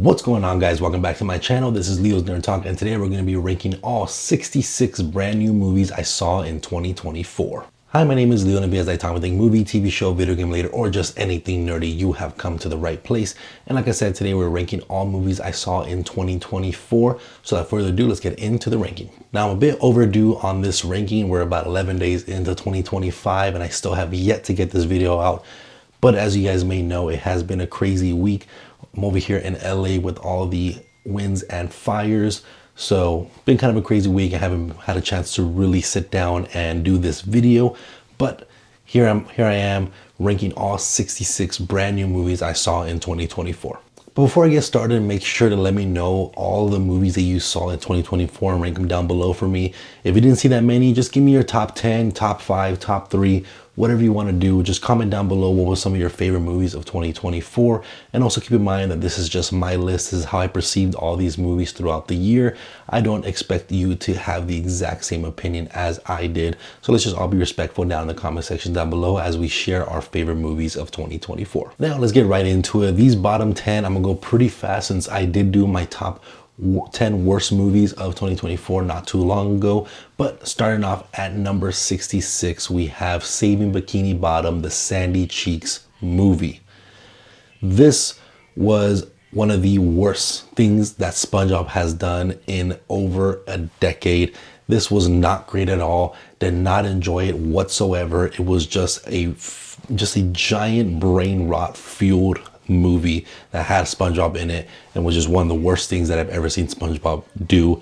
What's going on, guys? Welcome back to my channel. This is Leo's Nerd Talk, and today we're going to be ranking all 66 brand new movies I saw in 2024. Hi, my name is Leo, and as I talk about movie, TV show, video game related, or just anything nerdy, you have come to the right place. And like I said, today we're ranking all movies I saw in 2024. So without further ado, let's get into the ranking. Now, I'm a bit overdue on this ranking. We're about 11 days into 2025, and I still have yet to get this video out. But as you guys may know, it has been a crazy week. I'm over here in LA with all the winds and fires. So been kind of a crazy week. I haven't had a chance to really sit down and do this video, but here I am ranking all 66 brand new movies I saw in 2024. But before I get started, make sure to let me know all the movies that you saw in 2024 and rank them down below for me. If you didn't see that many, just give me your top 10, top 5, top 3, whatever you want to do. Just comment down below what was some of your favorite movies of 2024. And also keep in mind that this is just my list. This is how I perceived all these movies throughout the year. I don't expect you to have the exact same opinion as I did. So let's just all be respectful down in the comment section down below as we share our favorite movies of 2024. Now let's get right into it. These bottom 10, I'm gonna go pretty fast since I did do my top 10 worst movies of 2024 not too long ago. But starting off at number 66, we have Saving Bikini Bottom, the Sandy Cheeks movie. This was one of the worst things that SpongeBob has done in over a decade. This was not great at all. Did not enjoy it whatsoever. It was just a giant brain rot fueled movie that had SpongeBob in it and was just one of the worst things that I've ever seen SpongeBob do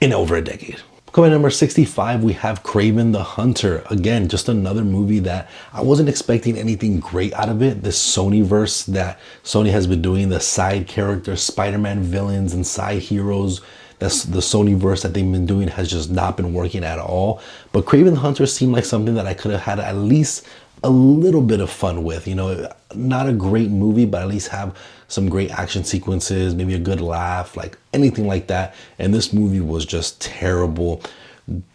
in over a decade. Coming at number 65, we have Kraven the Hunter. Again, just another movie that I wasn't expecting anything great out of it. This Sonyverse that Sony has been doing, the side characters, Spider-Man villains and side heroes, that's the Sonyverse that they've been doing, has just not been working at all. But Kraven the Hunter seemed like something that I could have had at least a little bit of fun with. You know, not a great movie, but at least have some great action sequences, maybe a good laugh, like anything like that. And this movie was just terrible.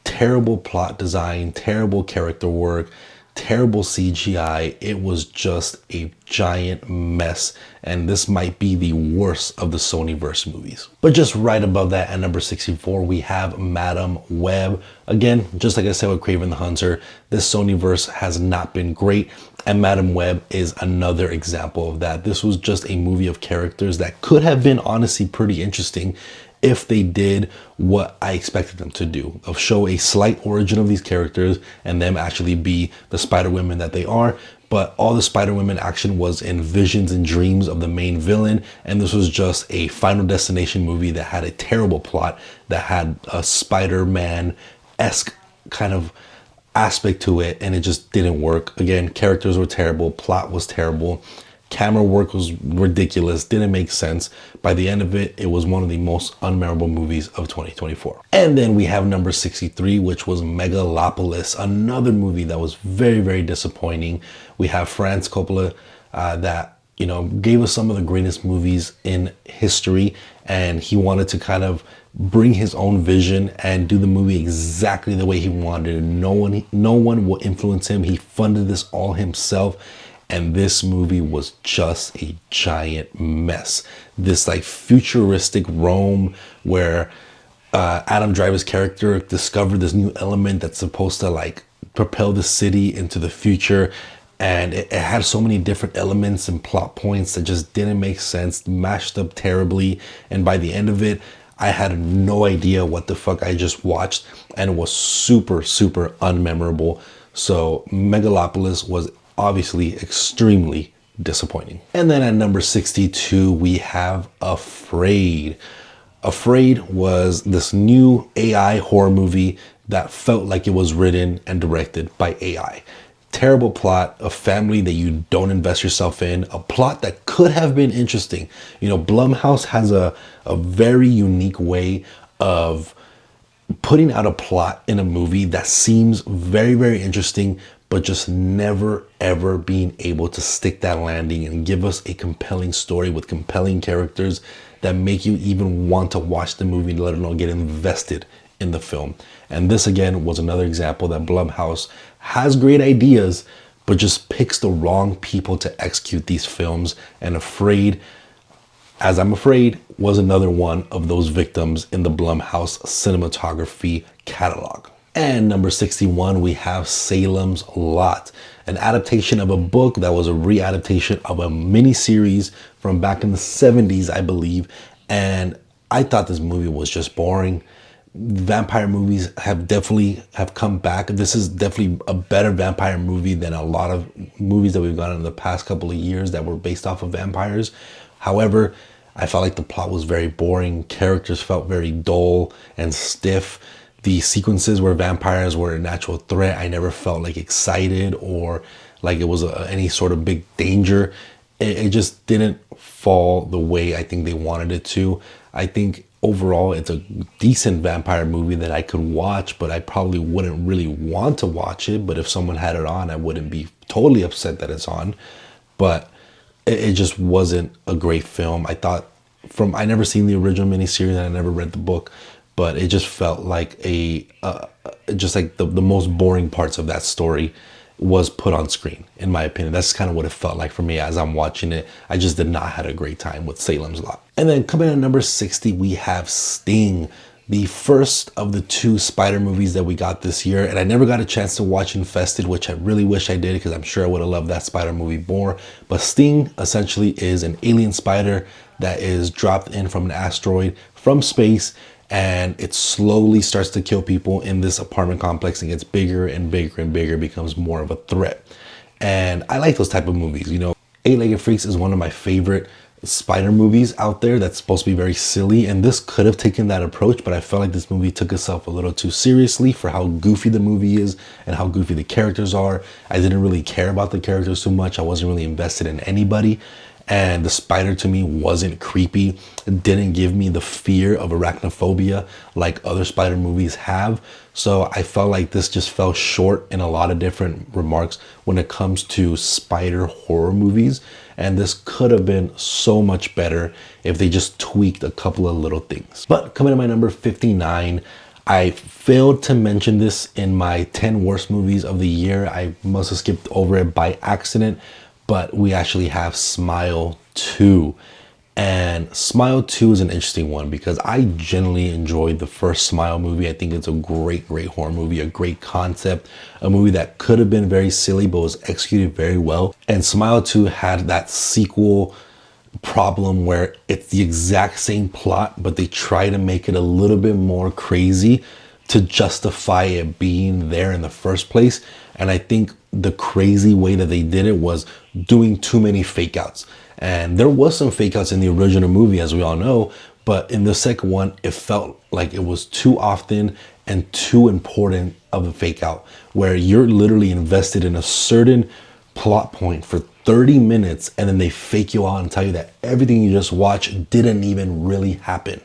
Terrible plot design, terrible character work, terrible CGI. It was just a giant mess, and this might be the worst of the Sonyverse movies. But just right above that at number 64, we have Madam Web. Again, just like I said with Kraven the Hunter, this Sonyverse has not been great, and Madam Web is another example of that. This was just a movie of characters that could have been honestly pretty interesting if they did what I expected them to do, of show a slight origin of these characters and them actually be the Spider-Women that they are. But all the Spider-Women action was in visions and dreams of the main villain, and this was just a Final Destination movie that had a terrible plot, that had a Spider-Man-esque kind of aspect to it, and it just didn't work. Again, characters were terrible, plot was terrible, camera work was ridiculous, didn't make sense. By the end of it, it was one of the most unmemorable movies of 2024. And then we have number 63, which was Megalopolis, another movie that was very, very disappointing. We have Francis Coppola that, you know, gave us some of the greatest movies in history, and he wanted to kind of bring his own vision and do the movie exactly the way he wanted it. No one will influence him. He funded this all himself. And this movie was just a giant mess. This like futuristic Rome where Adam Driver's character discovered this new element that's supposed to like propel the city into the future. And it had so many different elements and plot points that just didn't make sense, mashed up terribly. And by the end of it, I had no idea what the fuck I just watched, and it was super, super unmemorable. So Megalopolis was obviously extremely disappointing. And then at number 62, we have Afraid. Afraid was this new AI horror movie that felt like it was written and directed by AI. Terrible plot, a family that you don't invest yourself in, a plot that could have been interesting. You know, Blumhouse has a very unique way of putting out a plot in a movie that seems very, very interesting, but just never ever being able to stick that landing and give us a compelling story with compelling characters that make you even want to watch the movie, let alone get invested in the film. And this again was another example that Blumhouse has great ideas, but just picks the wrong people to execute these films. And Afraid as I'm afraid was another one of those victims in the Blumhouse cinematography catalog. And number 61, we have Salem's Lot, an adaptation of a book that was a readaptation of a miniseries from back in the 70s, I believe. And I thought this movie was just boring. Vampire movies have come back. This is definitely a better vampire movie than a lot of movies that we've gotten in the past couple of years that were based off of vampires. However, I felt like the plot was very boring. Characters felt very dull and stiff. The sequences where vampires were a natural threat, I never felt like excited or like it was any sort of big danger. It just didn't fall the way I think they wanted it to. I think overall it's a decent vampire movie that I could watch, but I probably wouldn't really want to watch it. But if someone had it on, I wouldn't be totally upset that it's on. But it just wasn't a great film. I thought I never seen the original miniseries and I never read the book, but it just felt like just like the most boring parts of that story was put on screen, in my opinion. That's kind of what it felt like for me as I'm watching it. I just did not have a great time with Salem's Lot. And then coming in at number 60, we have Sting, the first of the 2 Spider movies that we got this year. And I never got a chance to watch Infested, which I really wish I did because I'm sure I would have loved that Spider movie more. But Sting essentially is an alien spider that is dropped in from an asteroid from space, and it slowly starts to kill people in this apartment complex and gets bigger and bigger and bigger, becomes more of a threat. And I like those type of movies. You know, Eight-Legged Freaks is one of my favorite spider movies out there that's supposed to be very silly, and this could have taken that approach, but I felt like this movie took itself a little too seriously for how goofy the movie is and how goofy the characters are. I didn't really care about the characters too much. I wasn't really invested in anybody. And the spider to me wasn't creepy. It didn't give me the fear of arachnophobia like other spider movies have. So I felt like this just fell short in a lot of different remarks when it comes to spider horror movies. And this could have been so much better if they just tweaked a couple of little things. But coming to my number 59, I failed to mention this in my 10 worst movies of the year. I must have skipped over it by accident. But we actually have Smile 2. And Smile 2 is an interesting one because I genuinely enjoyed the first Smile movie. I think it's a great horror movie, a great concept, a movie that could have been very silly but was executed very well. And Smile 2 had that sequel problem where it's the exact same plot, but they try to make it a little bit more crazy to justify it being there in the first place. And I think the crazy way that they did it was doing too many fake outs. And there was some fake outs in the original movie, as we all know, but in the second one, it felt like it was too often and too important of a fake out, where you're literally invested in a certain plot point for 30 minutes and then they fake you out and tell you that everything you just watched didn't even really happen.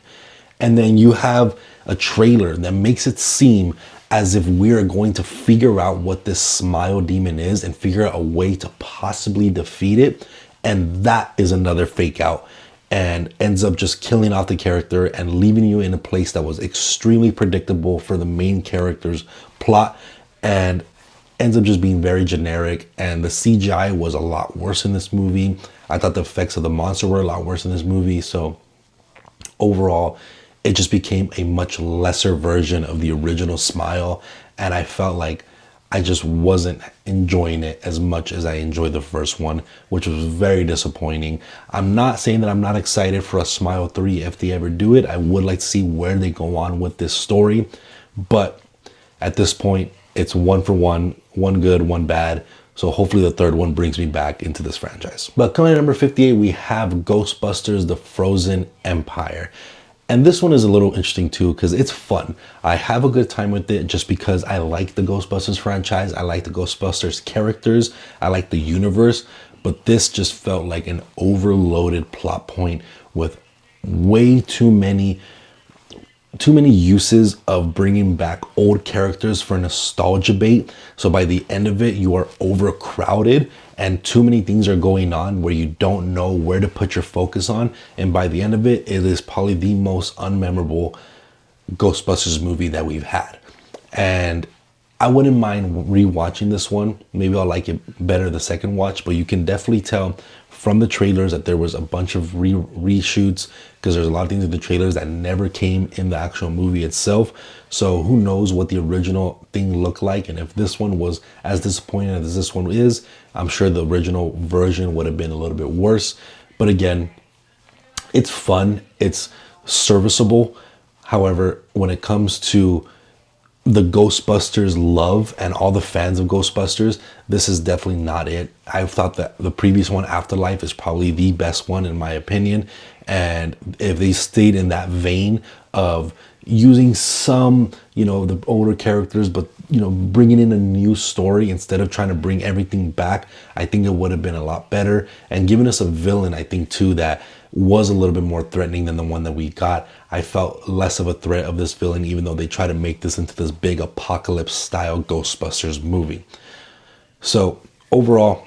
And then you have a trailer that makes it seem as if we're going to figure out what this smile demon is and figure out a way to possibly defeat it. And that is another fake out and ends up just killing off the character and leaving you in a place that was extremely predictable for the main character's plot and ends up just being very generic. And the CGI was a lot worse in this movie. I thought the effects of the monster were a lot worse in this movie. So overall, it just became a much lesser version of the original Smile. And I felt like I just wasn't enjoying it as much as I enjoyed the first one, which was very disappointing. I'm not saying that I'm not excited for a Smile 3 if they ever do it. I would like to see where they go on with this story. But at this point, it's one for one good, one bad. So hopefully the third one brings me back into this franchise. But coming at number 58, we have Ghostbusters: The Frozen Empire. And this one is a little interesting too because it's fun. I have a good time with it just because I like the Ghostbusters franchise. I like the Ghostbusters characters. I like the universe. But this just felt like an overloaded plot point with way too many uses of bringing back old characters for nostalgia bait. So by the end of it, you are overcrowded and too many things are going on where you don't know where to put your focus on. And by the end of it, it is probably the most unmemorable Ghostbusters movie that we've had. And I wouldn't mind rewatching this one. Maybe I'll like it better the second watch, but you can definitely tell from the trailers that there was a bunch of reshoots, because there's a lot of things in the trailers that never came in the actual movie itself. So who knows what the original thing looked like, and if this one was as disappointing as this one is, I'm sure the original version would have been a little bit worse. But again, it's fun, it's serviceable. However, when it comes to the Ghostbusters love and all the fans of Ghostbusters, this is definitely not it. I thought that the previous one, Afterlife, is probably the best one in my opinion. And if they stayed in that vein of using some, the older characters, but, bringing in a new story instead of trying to bring everything back, I think it would have been a lot better. And giving us a villain, I think too, that was a little bit more threatening than the one that we got. I felt less of a threat of this villain, even though they try to make this into this big apocalypse style Ghostbusters movie. So overall,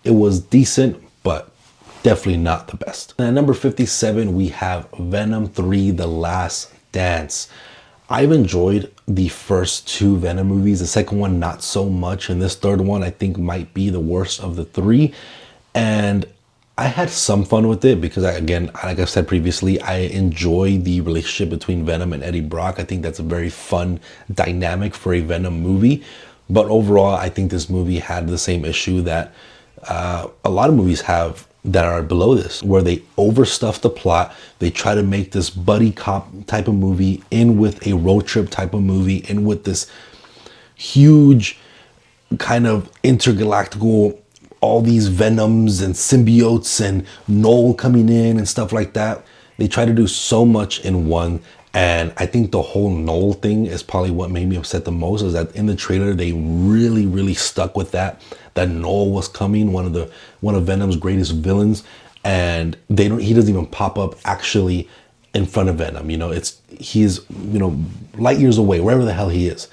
it was decent, but definitely not the best. And at number 57, we have Venom 3: The Last Dance. I've enjoyed the first two Venom movies. The second one, not so much. And this third one, I think, might be the worst of the three. And I had some fun with it because, again, like I've said previously, I enjoy the relationship between Venom and Eddie Brock. I think that's a very fun dynamic for a Venom movie. But overall, I think this movie had the same issue that a lot of movies have that are below this, where they overstuff the plot. They try to make this buddy cop type of movie in with a road trip type of movie, in with this huge kind of intergalactical, all these Venoms and symbiotes and Null coming in and stuff like that. They try to do so much in one. And I think the whole Null thing is probably what made me upset the most, is that in the trailer, they really stuck with that Null was coming, one of Venom's greatest villains. And he doesn't even pop up actually in front of Venom. He's light years away, wherever the hell he is.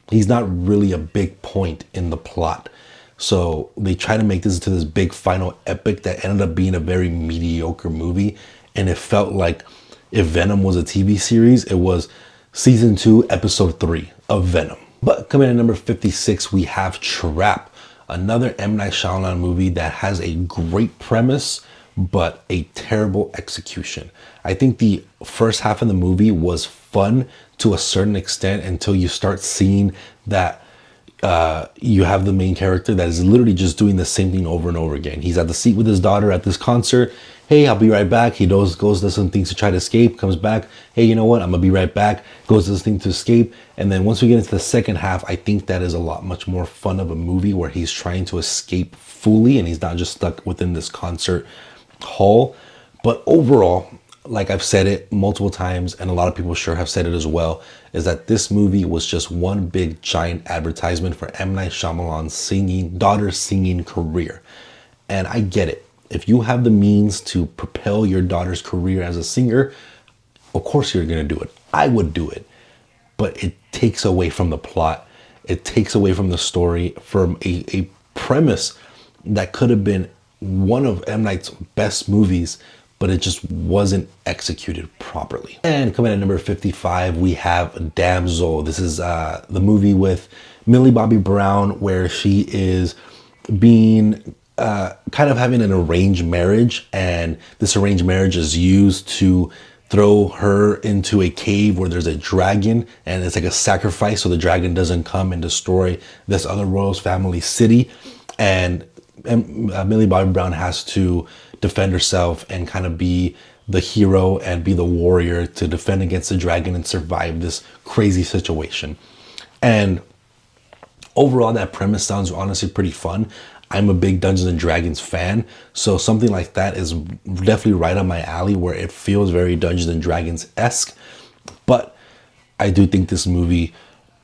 He's not really a big point in the plot. So they try to make this into this big final epic that ended up being a very mediocre movie. And it felt like if Venom was a TV series, it was season 2, episode 3 of Venom. But coming in at number 56, we have Trap, another M. Night Shyamalan movie that has a great premise, but a terrible execution. I think the first half of the movie was fun to a certain extent until you start seeing that you have the main character that is literally just doing the same thing over and over again. He's at the seat with his daughter at this concert. Hey, I'll be right back. He goes does some things to try to escape, comes back. Hey, you know what? I'm gonna be right back. Goes to this thing to escape. And then once we get into the second half, I think that is a lot much more fun of a movie, where he's trying to escape fully and he's not just stuck within this concert hall. But overall, like I've said it multiple times, and a lot of people sure have said it as well, is that this movie was just one big giant advertisement for M. Night Shyamalan's daughter singing career. And I get it. If you have the means to propel your daughter's career as a singer, of course you're going to do it. I would do it. But it takes away from the plot. It takes away from the story, from a premise that could have been one of M. Night's best movies, but it just wasn't executed properly. And coming at number 55, we have Damsel. This is the movie with Millie Bobby Brown, where she is being kind of having an arranged marriage, and this arranged marriage is used to throw her into a cave where there's a dragon, and it's like a sacrifice so the dragon doesn't come and destroy this other royal's family city. And Millie Bobby Brown has to defend herself and kind of be the hero and be the warrior to defend against the dragon and survive this crazy situation. And overall, that premise sounds honestly pretty fun. I'm a big Dungeons and Dragons fan, so something like that is definitely right on my alley, where it feels very Dungeons and Dragons-esque. But I do think this movie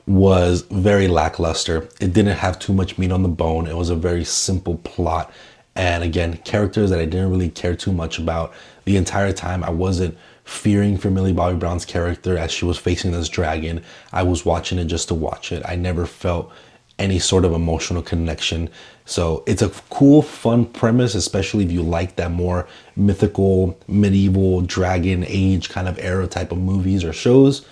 was very lackluster. It didn't have too much meat on the bone. It was a very simple plot. And again, characters that I didn't really care too much about. The entire time, I wasn't fearing for Millie Bobby Brown's character as she was facing this dragon. I was watching it just to watch it. I never felt any sort of emotional connection. So it's a cool, fun premise, especially if you like that more mythical, medieval, dragon age kind of era type of movies or shows.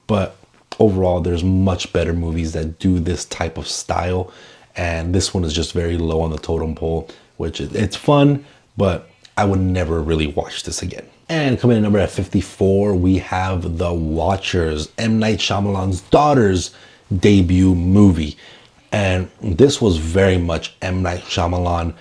But overall, there's much better movies that do this type of style, and this one is just very low on the totem pole, which it's fun, but I would never really watch this again. And coming in number at 54, we have The Watchers, M. Night Shyamalan's daughter's debut movie. And this was very much M. Night Shyamalan.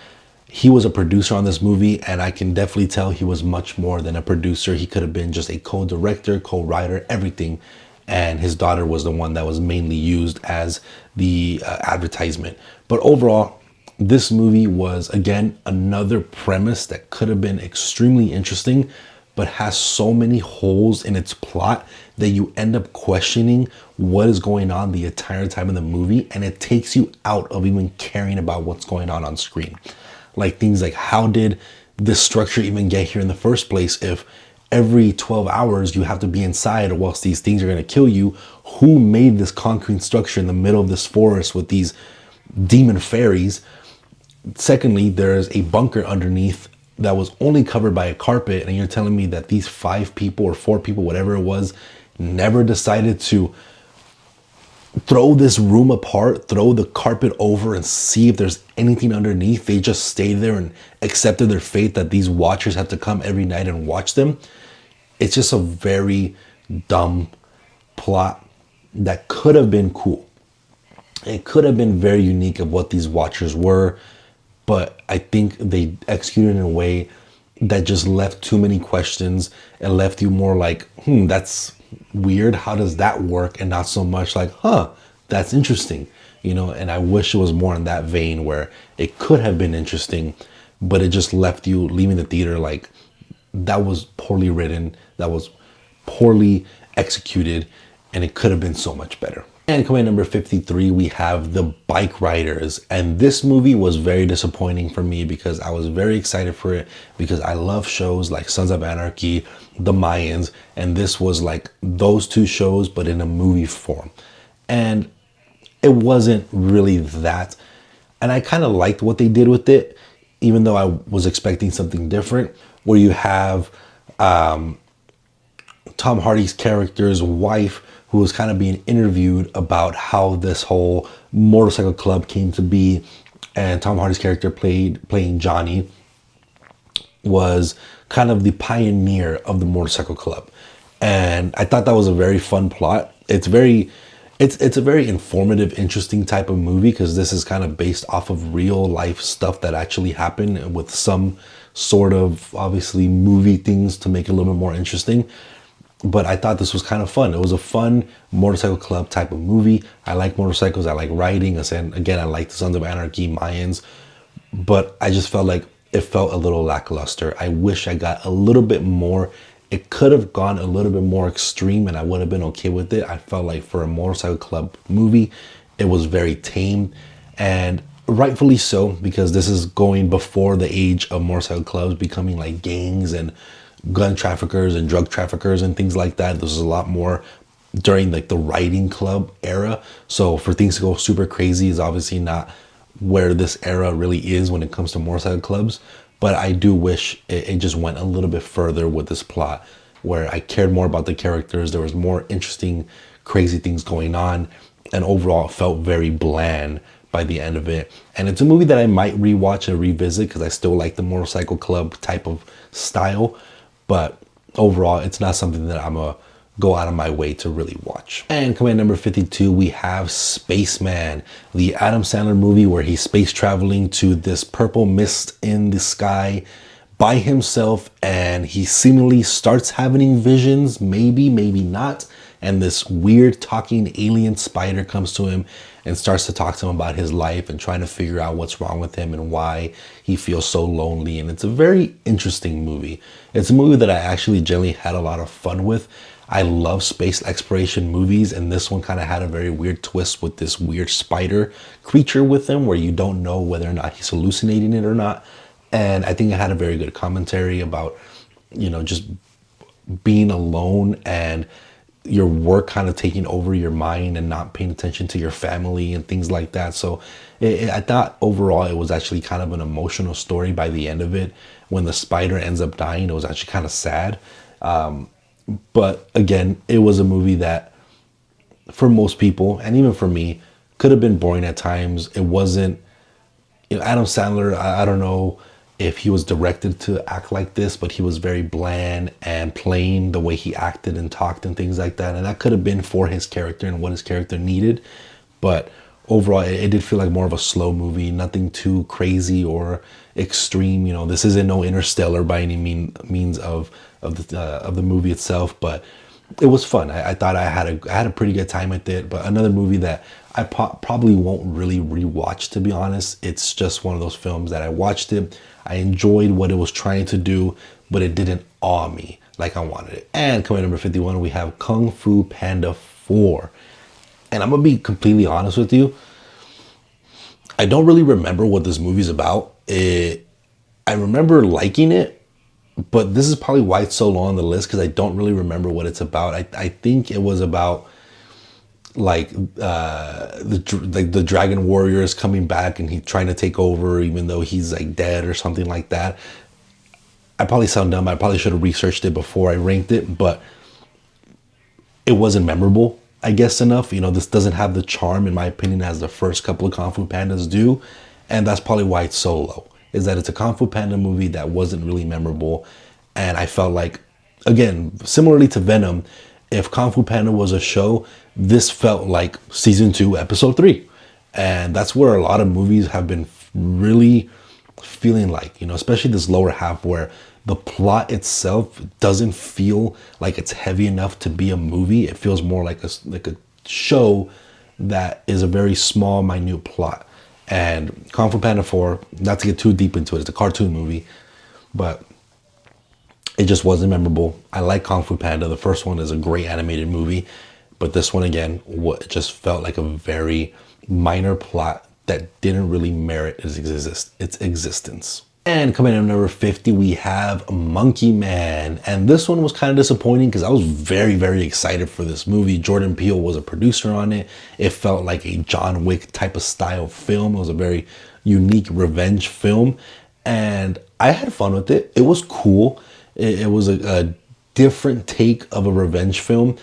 He was a producer on this movie, and I can definitely tell he was much more than a producer. He could have been just a co-director, co-writer, everything. And his daughter was the one that was mainly used as the advertisement. But overall, this movie was, again, another premise that could have been extremely interesting, but has so many holes in its plot that you end up questioning what is going on the entire time in the movie, and it takes you out of even caring about what's going on screen. Like things like, how did this structure even get here in the first place if every 12 hours you have to be inside whilst these things are going to kill you? Who made this concrete structure in the middle of this forest with these demon fairies? Secondly, there's a bunker underneath that was only covered by a carpet, and you're telling me that these 5 people or 4 people, whatever it was, never decided to throw this room apart, throw the carpet over, and see if there's anything underneath. They just stayed there and accepted their fate that these watchers had to come every night and watch them. It's just a very dumb plot that could have been cool. It could have been very unique of what these watchers were, but I think they executed in a way that just left too many questions and left you more like, that's weird. How does that work? And not so much like, that's interesting, and I wish it was more in that vein where it could have been interesting, but it just left you leaving the theater like, that was poorly written, that was poorly executed, and it could have been so much better. And coming at number 53, we have The Bike Riders. And this movie was very disappointing for me because I was very excited for it because I love shows like Sons of Anarchy, The Mayans, and this was like those 2 shows, but in a movie form. And it wasn't really that. And I kind of liked what they did with it, even though I was expecting something different, where you have Tom Hardy's character's wife, who was kind of being interviewed about how this whole motorcycle club came to be. And Tom Hardy's character playing Johnny was kind of the pioneer of the motorcycle club. And I thought that was a very fun plot. It's a very informative, interesting type of movie because this is kind of based off of real life stuff that actually happened with some sort of obviously movie things to make it a little bit more interesting. But I thought this was kind of fun. It was a fun motorcycle club type of movie. I like motorcycles. I like riding. Again, I like the Sons of Anarchy, Mayans. But I just felt like it felt a little lackluster. I wish I got a little bit more. It could have gone a little bit more extreme and I would have been okay with it. I felt like for a motorcycle club movie, it was very tame. And rightfully so, because this is going before the age of motorcycle clubs becoming like gangs and gun traffickers and drug traffickers and things like that. This is a lot more during like the riding club era. So for things to go super crazy is obviously not where this era really is when it comes to motorcycle clubs. But I do wish it just went a little bit further with this plot where I cared more about the characters. There was more interesting, crazy things going on. And overall, it felt very bland by the end of it. And it's a movie that I might rewatch and revisit because I still like the motorcycle club type of style. But overall, it's not something that I'm going to go out of my way to really watch. And coming at number 52, we have Spaceman, the Adam Sandler movie where he's space traveling to this purple mist in the sky by himself, and he seemingly starts having visions, maybe not. And this weird talking alien spider comes to him and starts to talk to him about his life and trying to figure out what's wrong with him and why he feels so lonely. And it's a very interesting movie. It's a movie that I actually generally had a lot of fun with. I love space exploration movies, and this one kind of had a very weird twist with this weird spider creature with him where you don't know whether or not he's hallucinating it or not. And I think it had a very good commentary about, just being alone and your work kind of taking over your mind and not paying attention to your family and things like that. So I thought overall it was actually kind of an emotional story by the end of it. When the spider ends up dying, it was actually kind of sad. But again, it was a movie that for most people, and even for me, could have been boring at times. It wasn't, Adam Sandler, I don't know if he was directed to act like this, but he was very bland and plain the way he acted and talked and things like that. And that could have been for his character and what his character needed. But overall, it did feel like more of a slow movie, nothing too crazy or extreme. This isn't no Interstellar by any means of the movie itself, but it was fun. I thought I had a pretty good time with it. But another movie that I probably won't really rewatch, to be honest. It's just one of those films that I watched it, I enjoyed what it was trying to do, but it didn't awe me like I wanted it. And coming at number 51, we have Kung Fu Panda 4. And I'm gonna be completely honest with you, I don't really remember what this movie's about. I remember liking it, but this is probably why it's so low on the list, because I don't really remember what it's about. I think it was about like the dragon warrior is coming back and he's trying to take over even though he's like dead or something like that. I probably sound dumb. I probably should have researched it before I ranked it, but it wasn't memorable, I guess, enough. This doesn't have the charm, in my opinion, as the first couple of Kung Fu Pandas do. And that's probably why it's so low, is that it's a Kung Fu Panda movie that wasn't really memorable. And I felt like, again, similarly to Venom, if Kung Fu Panda was a show, this felt like season 2, episode 3. And that's where a lot of movies have been really feeling like, especially this lower half, where the plot itself doesn't feel like it's heavy enough to be a movie. It feels more like a show that is a very small, minute plot. And Kung Fu Panda 4, not to get too deep into it, it's a cartoon movie, but it just wasn't memorable. I like Kung Fu Panda. The first one is a great animated movie, but this one, again, just felt like a very minor plot that didn't really merit its existence. And coming in at number 50, we have Monkey Man. And this one was kind of disappointing because I was very, very excited for this movie. Jordan Peele was a producer on it. It felt like a John Wick type of style film. It was a very unique revenge film. And I had fun with it. It was cool. It was a different take of a revenge film.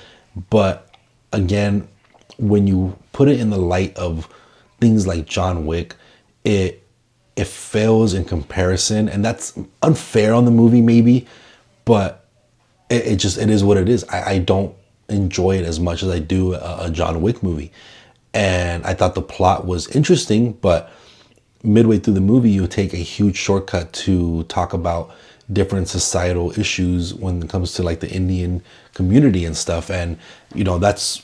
But again, when you put it in the light of things like John Wick, it fails in comparison, and that's unfair on the movie maybe, but it is what it is. I don't enjoy it as much as I do a John Wick movie. And I thought the plot was interesting, but midway through the movie, you take a huge shortcut to talk about different societal issues when it comes to like the Indian community and stuff. And, that's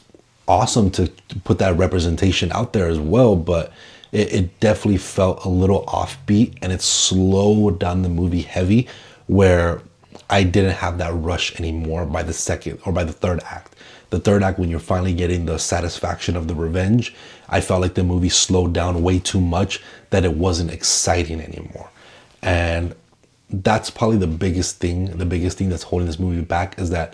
awesome to put that representation out there as well, but it definitely felt a little offbeat, and it slowed down the movie heavy, where I didn't have that rush anymore by the second or by the third act. The third act, when you're finally getting the satisfaction of the revenge, I felt like the movie slowed down way too much, that it wasn't exciting anymore. And that's probably the biggest thing that's holding this movie back, is that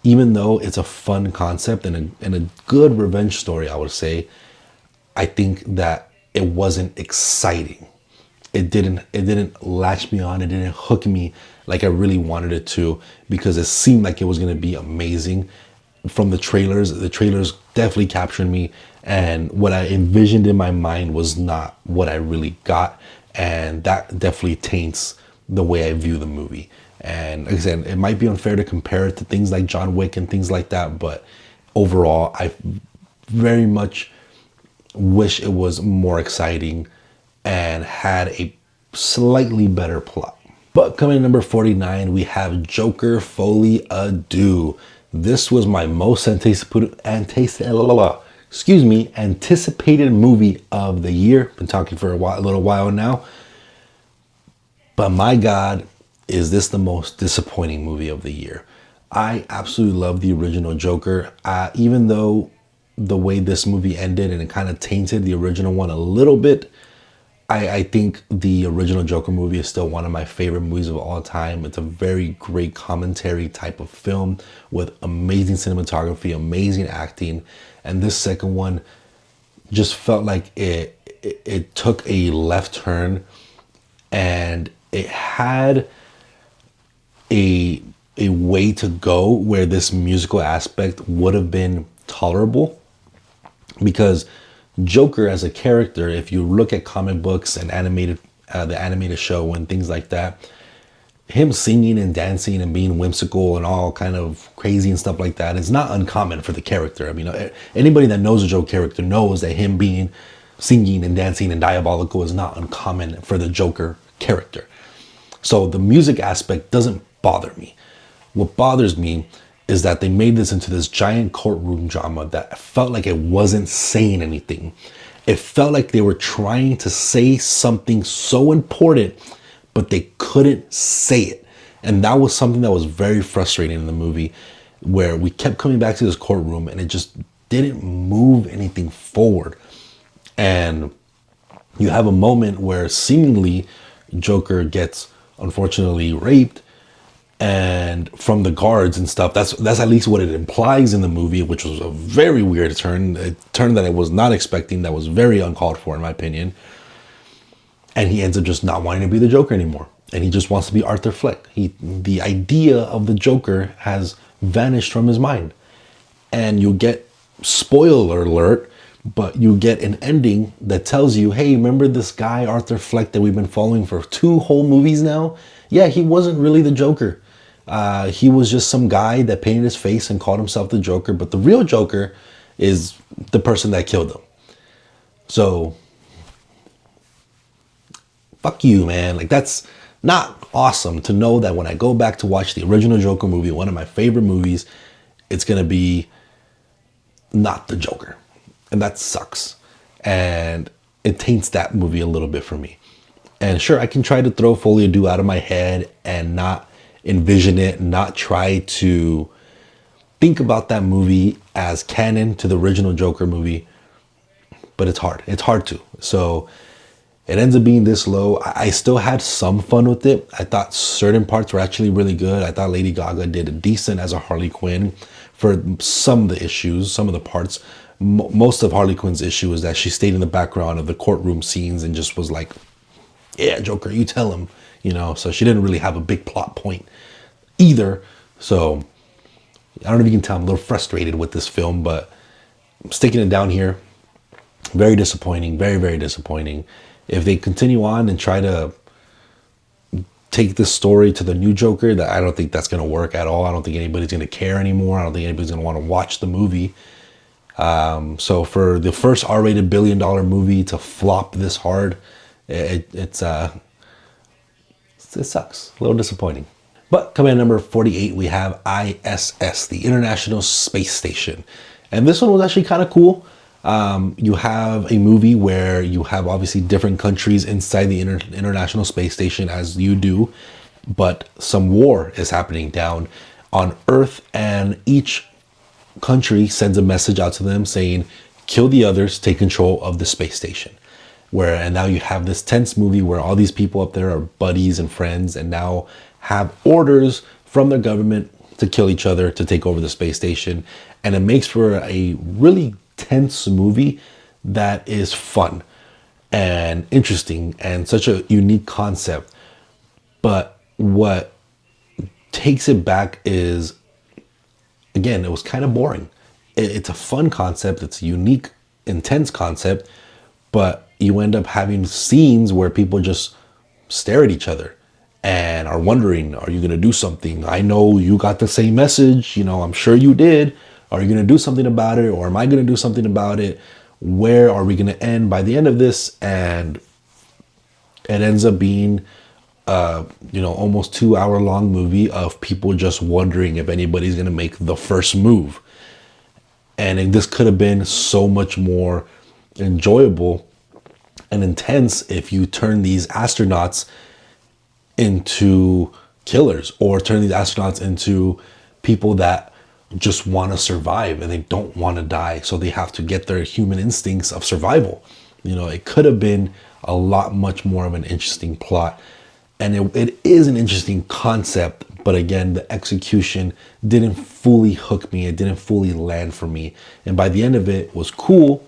even though it's a fun concept and a good revenge story, I would say, I think that it wasn't exciting. It didn't latch me on. It didn't hook me like I really wanted it to, because it seemed like it was going to be amazing from the trailers. The trailers definitely captured me, and what I envisioned in my mind was not what I really got. And that definitely taints the way I view the movie. And like I said, it might be unfair to compare it to things like John Wick and things like that, but overall, I very much wish it was more exciting and had a slightly better plot. But coming in number 49, we have Joker Folie à Deux. This was my most anticipated movie of the year. Been talking for a little while now. But my God, is this the most disappointing movie of the year? I absolutely love the original Joker. Even though the way this movie ended and it kind of tainted the original one a little bit, I think the original Joker movie is still one of my favorite movies of all time. It's a very great commentary type of film with amazing cinematography, amazing acting. And this second one just felt like it took a left turn, and it had a way to go where this musical aspect would have been tolerable, because Joker as a character, if you look at comic books and animated, the animated show and things like that, him singing and dancing and being whimsical and all kind of crazy and stuff like that is not uncommon for the character. I mean, anybody that knows a Joker character knows that him being singing and dancing and diabolical is not uncommon for the Joker character. So the music aspect doesn't bother me. What bothers me is that they made this into this giant courtroom drama that felt like it wasn't saying anything. It felt like they were trying to say something so important, but they couldn't say it. And that was something that was very frustrating in the movie, where we kept coming back to this courtroom and it just didn't move anything forward. And you have a moment where seemingly Joker gets unfortunately raped, and from the guards and stuff. That's at least what it implies in the movie, which was a very weird turn, a turn that I was not expecting, that was very uncalled for in my opinion. And he ends up just not wanting to be the Joker anymore, and he just wants to be Arthur Fleck. The idea of the Joker has vanished from his mind. And you get, spoiler alert, but you get an ending that tells you, hey, remember this guy Arthur Fleck that we've been following for 2 whole movies now? Yeah, he wasn't really the Joker. He was just some guy that painted his face and called himself the Joker, but the real Joker is the person that killed him. So fuck you, man. Like, that's not awesome to know that when I go back to watch the original Joker movie, one of my favorite movies, it's gonna be not the Joker. And that sucks. And it taints that movie a little bit for me. And sure, I can try to throw Folie à Deux out of my head and not envision it, not try to think about that movie as canon to the original Joker movie, but it's hard. It's hard to. So it ends up being this low. I still had some fun with it. I thought certain parts were actually really good. I thought Lady Gaga did a decent as a Harley Quinn for some of the issues, some of the parts. Most of Harley Quinn's issue is that she stayed in the background of the courtroom scenes and just was like, yeah, Joker, you tell him, you know. So she didn't really have a big plot point either. So I don't know if you can tell I'm a little frustrated with this film, but I'm sticking it down here. Very disappointing, very, very disappointing. If they continue on and try to take this story to the new Joker, that I don't think that's going to work at all. I don't think anybody's going to care anymore. I don't think anybody's going to want to watch the movie. So for the first R-rated billion-dollar movie to flop this hard, it sucks. A little disappointing. But coming at number 48, we have ISS, the International Space Station. And this one was actually kind of cool. You have a movie where you have obviously different countries inside the International Space Station, as you do, but some war is happening down on Earth, and each country sends a message out to them saying, kill the others, take control of the space station. And now you have this tense movie where all these people up there are buddies and friends, and now have orders from their government to kill each other, to take over the space station. And it makes for a really tense movie that is fun and interesting and such a unique concept. But what takes it back is, again, it was kind of boring. It's a fun concept. It's a unique, intense concept, but you end up having scenes where people just stare at each other and are wondering, are you going to do something? I know you got the same message, you know, I'm sure you did. Are you going to do something about it? Or am I going to do something about it? Where are we going to end by the end of this? And it ends up being, almost 2-hour long movie of people just wondering if anybody's going to make the first move. And this could have been so much more enjoyable and intense if you turn these astronauts into killers, or turn these astronauts into people that just want to survive and they don't want to die, so they have to get their human instincts of survival. You know, it could have been a lot much more of an interesting plot, and it is an interesting concept, but again, the execution didn't fully hook me. It didn't fully land for me, and by the end of it was cool,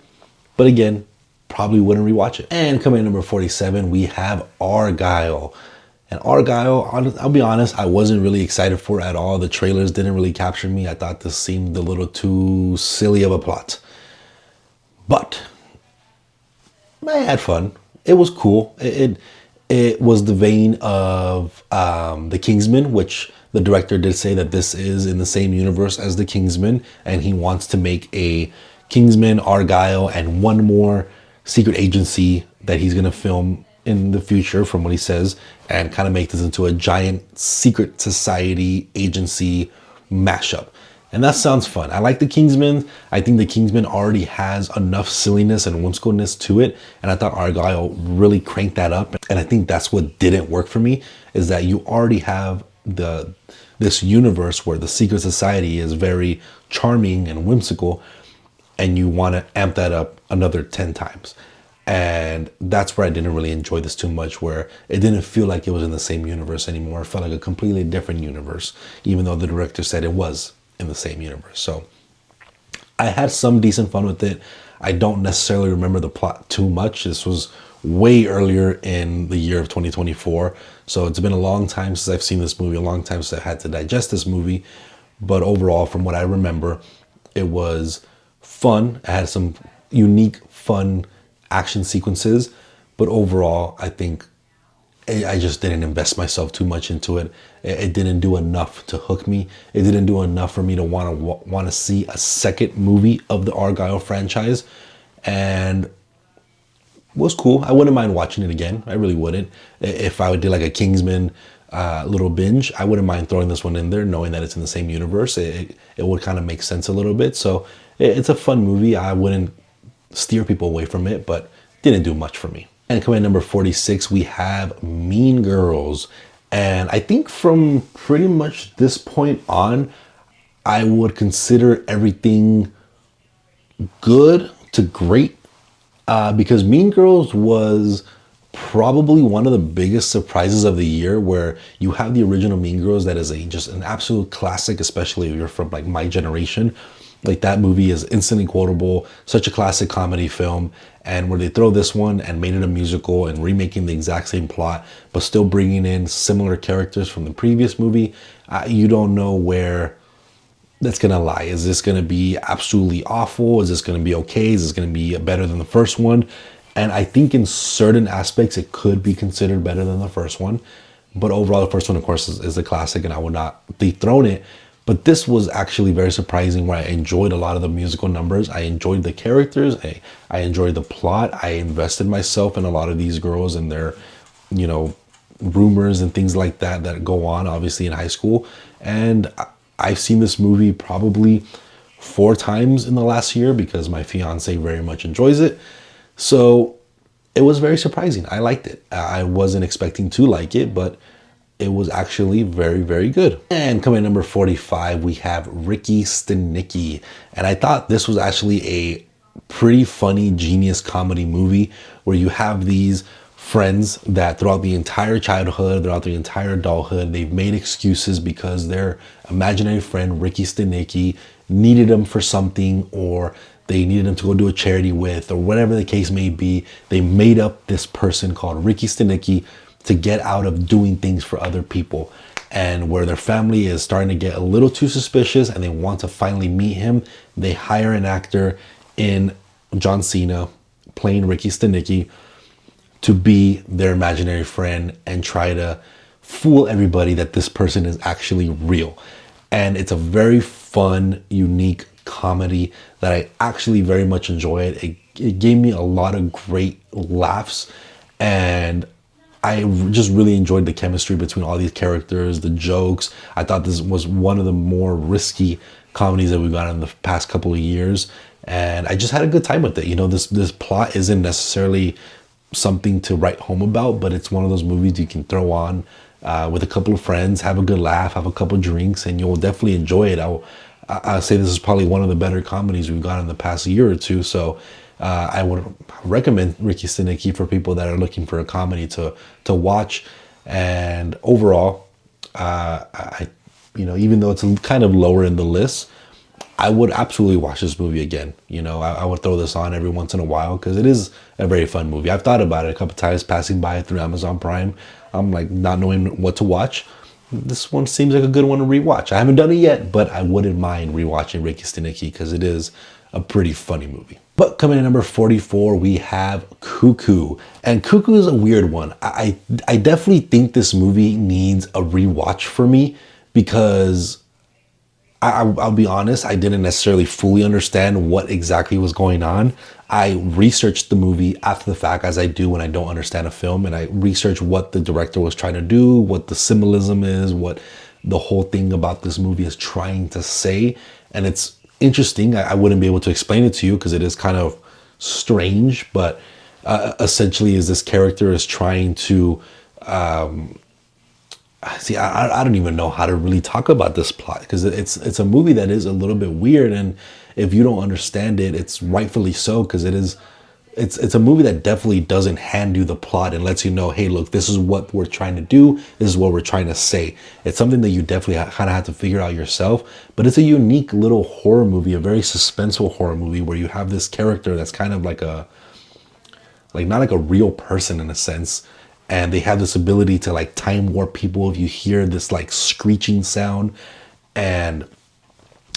but again, probably wouldn't rewatch it. And coming in number 47, we have Argylle. And Argylle, I'll be honest, I wasn't really excited for it at all. The trailers didn't really capture me. I thought this seemed a little too silly of a plot. But I had fun. It was cool. It was the vein of the Kingsman, which the director did say that this is in the same universe as the Kingsman, and he wants to make a Kingsman, Argyle, and one more secret agency that he's gonna film in the future, from what he says, and kind of make this into a giant secret society agency mashup. And that sounds fun. I like the Kingsman. I think the Kingsman already has enough silliness and whimsicalness to it. And I thought Argyle really cranked that up. And I think that's what didn't work for me, is that you already have this universe where the secret society is very charming and whimsical, and you want to amp that up another 10 times. And that's where I didn't really enjoy this too much, where it didn't feel like it was in the same universe anymore. It felt like a completely different universe, even though the director said it was in the same universe. So I had some decent fun with it. I don't necessarily remember the plot too much. This was way earlier in the year of 2024. So it's been a long time since I've seen this movie, a long time since I've had to digest this movie. But overall, from what I remember, it was fun. It had some unique, fun action sequences. But overall, I think I just didn't invest myself too much into it. It didn't do enough to hook me. It didn't do enough for me to want to see a second movie of the Argyle franchise. And it was cool. I wouldn't mind watching it again. I really wouldn't. If I would do like a Kingsman little binge, I wouldn't mind throwing this one in there, knowing that it's in the same universe. It would kind of make sense a little bit. So it's a fun movie. I wouldn't steer people away from it, but didn't do much for me. And coming at number 46, we have Mean Girls. And I think from pretty much this point on, I would consider everything good to great, because Mean Girls was probably one of the biggest surprises of the year, where you have the original Mean Girls that is just an absolute classic, especially if you're from like my generation. Like, that movie is instantly quotable, such a classic comedy film. And where they throw this one and made it a musical and remaking the exact same plot, but still bringing in similar characters from the previous movie, you don't know where that's gonna lie. Is this gonna be absolutely awful? Is this gonna be okay? Is this gonna be better than the first one? And I think in certain aspects it could be considered better than the first one. But overall, the first one, of course, is a classic, and I would not dethrone it. But this was actually very surprising, where I enjoyed a lot of the musical numbers. I enjoyed the characters. I enjoyed the plot. I invested myself in a lot of these girls and their, rumors and things like that that go on, obviously, in high school. And I've seen this movie probably 4 times in the last year, because my fiance very much enjoys it. So it was very surprising. I liked it. I wasn't expecting to like it, but it was actually very, very good. And coming at number 45, we have Ricky Stenicki. And I thought this was actually a pretty funny, genius comedy movie, where you have these friends that throughout the entire childhood, throughout the entire adulthood, they've made excuses because their imaginary friend, Ricky Stenicki, needed them for something, or they needed them to go do a charity with, or whatever the case may be. They made up this person called Ricky Stenicki to get out of doing things for other people. And where their family is starting to get a little too suspicious and they want to finally meet him, they hire an actor in John Cena playing Ricky Stenicki to be their imaginary friend and try to fool everybody that this person is actually real. And it's a very fun, unique comedy that I actually very much enjoyed. It gave me a lot of great laughs, and I just really enjoyed the chemistry between all these characters, the jokes. I thought this was one of the more risky comedies that we've got in the past couple of years. And I just had a good time with it. This plot isn't necessarily something to write home about, but it's one of those movies you can throw on with a couple of friends, have a good laugh, have a couple of drinks, and you'll definitely enjoy it. I'll say this is probably one of the better comedies we've got in the past year or two. So I would recommend Ricky Stenicki for people that are looking for a comedy to watch. And overall, even though it's kind of lower in the list, I would absolutely watch this movie again. I would throw this on every once in a while, because it is a very fun movie. I've thought about it a couple times passing by through Amazon Prime. I'm like not knowing what to watch. This one seems like a good one to rewatch. I haven't done it yet, but I wouldn't mind rewatching Ricky Stenicki, because it is a pretty funny movie. But coming in number 44, we have Cuckoo. And Cuckoo is a weird one. I definitely think this movie needs a rewatch for me because I'll be honest, I didn't necessarily fully understand what exactly was going on. I researched the movie after the fact, as I do when I don't understand a film, and I researched what the director was trying to do, what the symbolism is, what the whole thing about this movie is trying to say. And it's interesting. I wouldn't be able to explain it to you because it is kind of strange, but essentially is this character is trying to see, I don't even know how to really talk about this plot because it's a movie that is a little bit weird, and if you don't understand it, it's rightfully so because it's a movie that definitely doesn't hand you the plot and lets you know, hey, look, this is what we're trying to do, this is what we're trying to say. It's something that you definitely kind of have to figure out yourself, but it's a unique little horror movie, a very suspenseful horror movie where you have this character that's kind of like not like a real person in a sense. And they have this ability to like time warp people if you hear this like screeching sound. And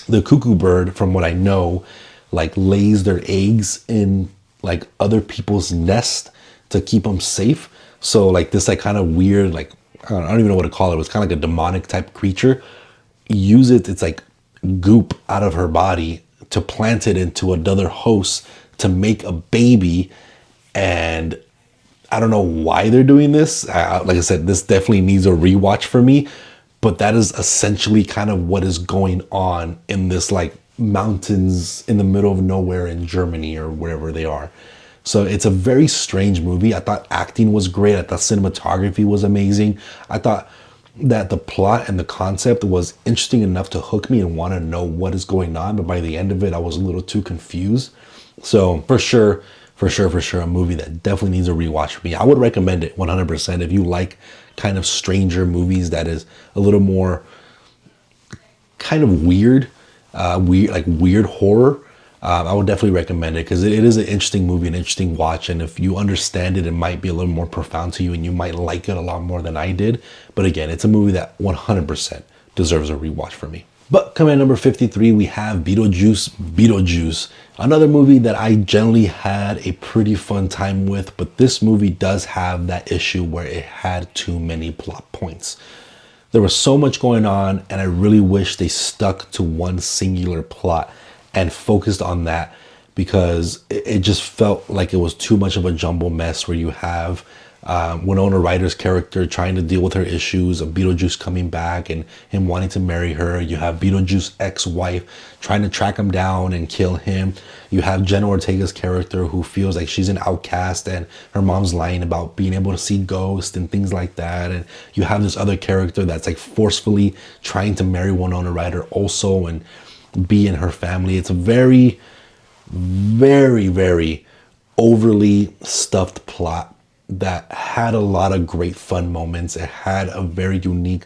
the cuckoo bird, from what I know, like lays their eggs in like other people's nest to keep them safe. So like this like kind of weird, like I don't even know what to call it. It was kind of like a demonic type creature. It's like goop out of her body to plant it into another host to make a baby. And I don't know why they're doing this. Like I said, this definitely needs a rewatch for me, but that is essentially kind of what is going on in this like mountains in the middle of nowhere in Germany or wherever they are. So it's a very strange movie. I thought acting was great. I thought cinematography was amazing. I thought that the plot and the concept was interesting enough to hook me and want to know what is going on. But by the end of it, I was a little too confused. So for sure, a movie that definitely needs a rewatch for me. I would recommend it 100% if you like kind of stranger movies that is a little more kind of weird horror. I would definitely recommend it because it is an interesting movie, an interesting watch. And if you understand it, it might be a little more profound to you and you might like it a lot more than I did. But again, it's a movie that 100% deserves a rewatch for me. But coming at number 53, we have Beetlejuice, another movie that I generally had a pretty fun time with, but this movie does have that issue where it had too many plot points. There was so much going on, and I really wish they stuck to one singular plot and focused on that because it just felt like it was too much of a jumble mess where you have Winona Ryder's character trying to deal with her issues of Beetlejuice coming back and him wanting to marry her. You have Beetlejuice's ex-wife trying to track him down and kill him. You have Jenna Ortega's character who feels like she's an outcast and her mom's lying about being able to see ghosts and things like that. And you have this other character that's like forcefully trying to marry Winona Ryder also and be in her family. It's a very, very, very overly stuffed plot that had a lot of great fun moments. It had a very unique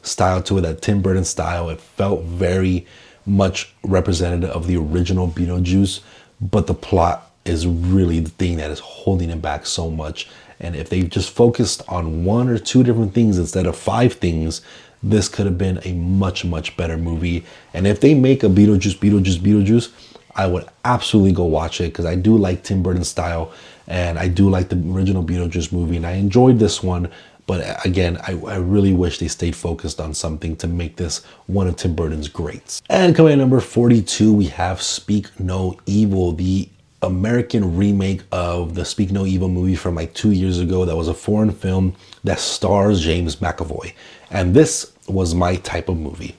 style to it, that Tim Burton style. It felt very much representative of the original Beetlejuice, but the plot is really the thing that is holding it back so much. And if they just focused on one or two different things instead of 5 things, this could have been a much, much better movie. And if they make a Beetlejuice, I would absolutely go watch it because I do like Tim Burton's style and I do like the original Beetlejuice movie and I enjoyed this one. But again, I really wish they stayed focused on something to make this one of Tim Burton's greats. And coming at number 42, we have Speak No Evil, the American remake of the Speak No Evil movie from like 2 years ago. That was a foreign film that stars James McAvoy. And this was my type of movie.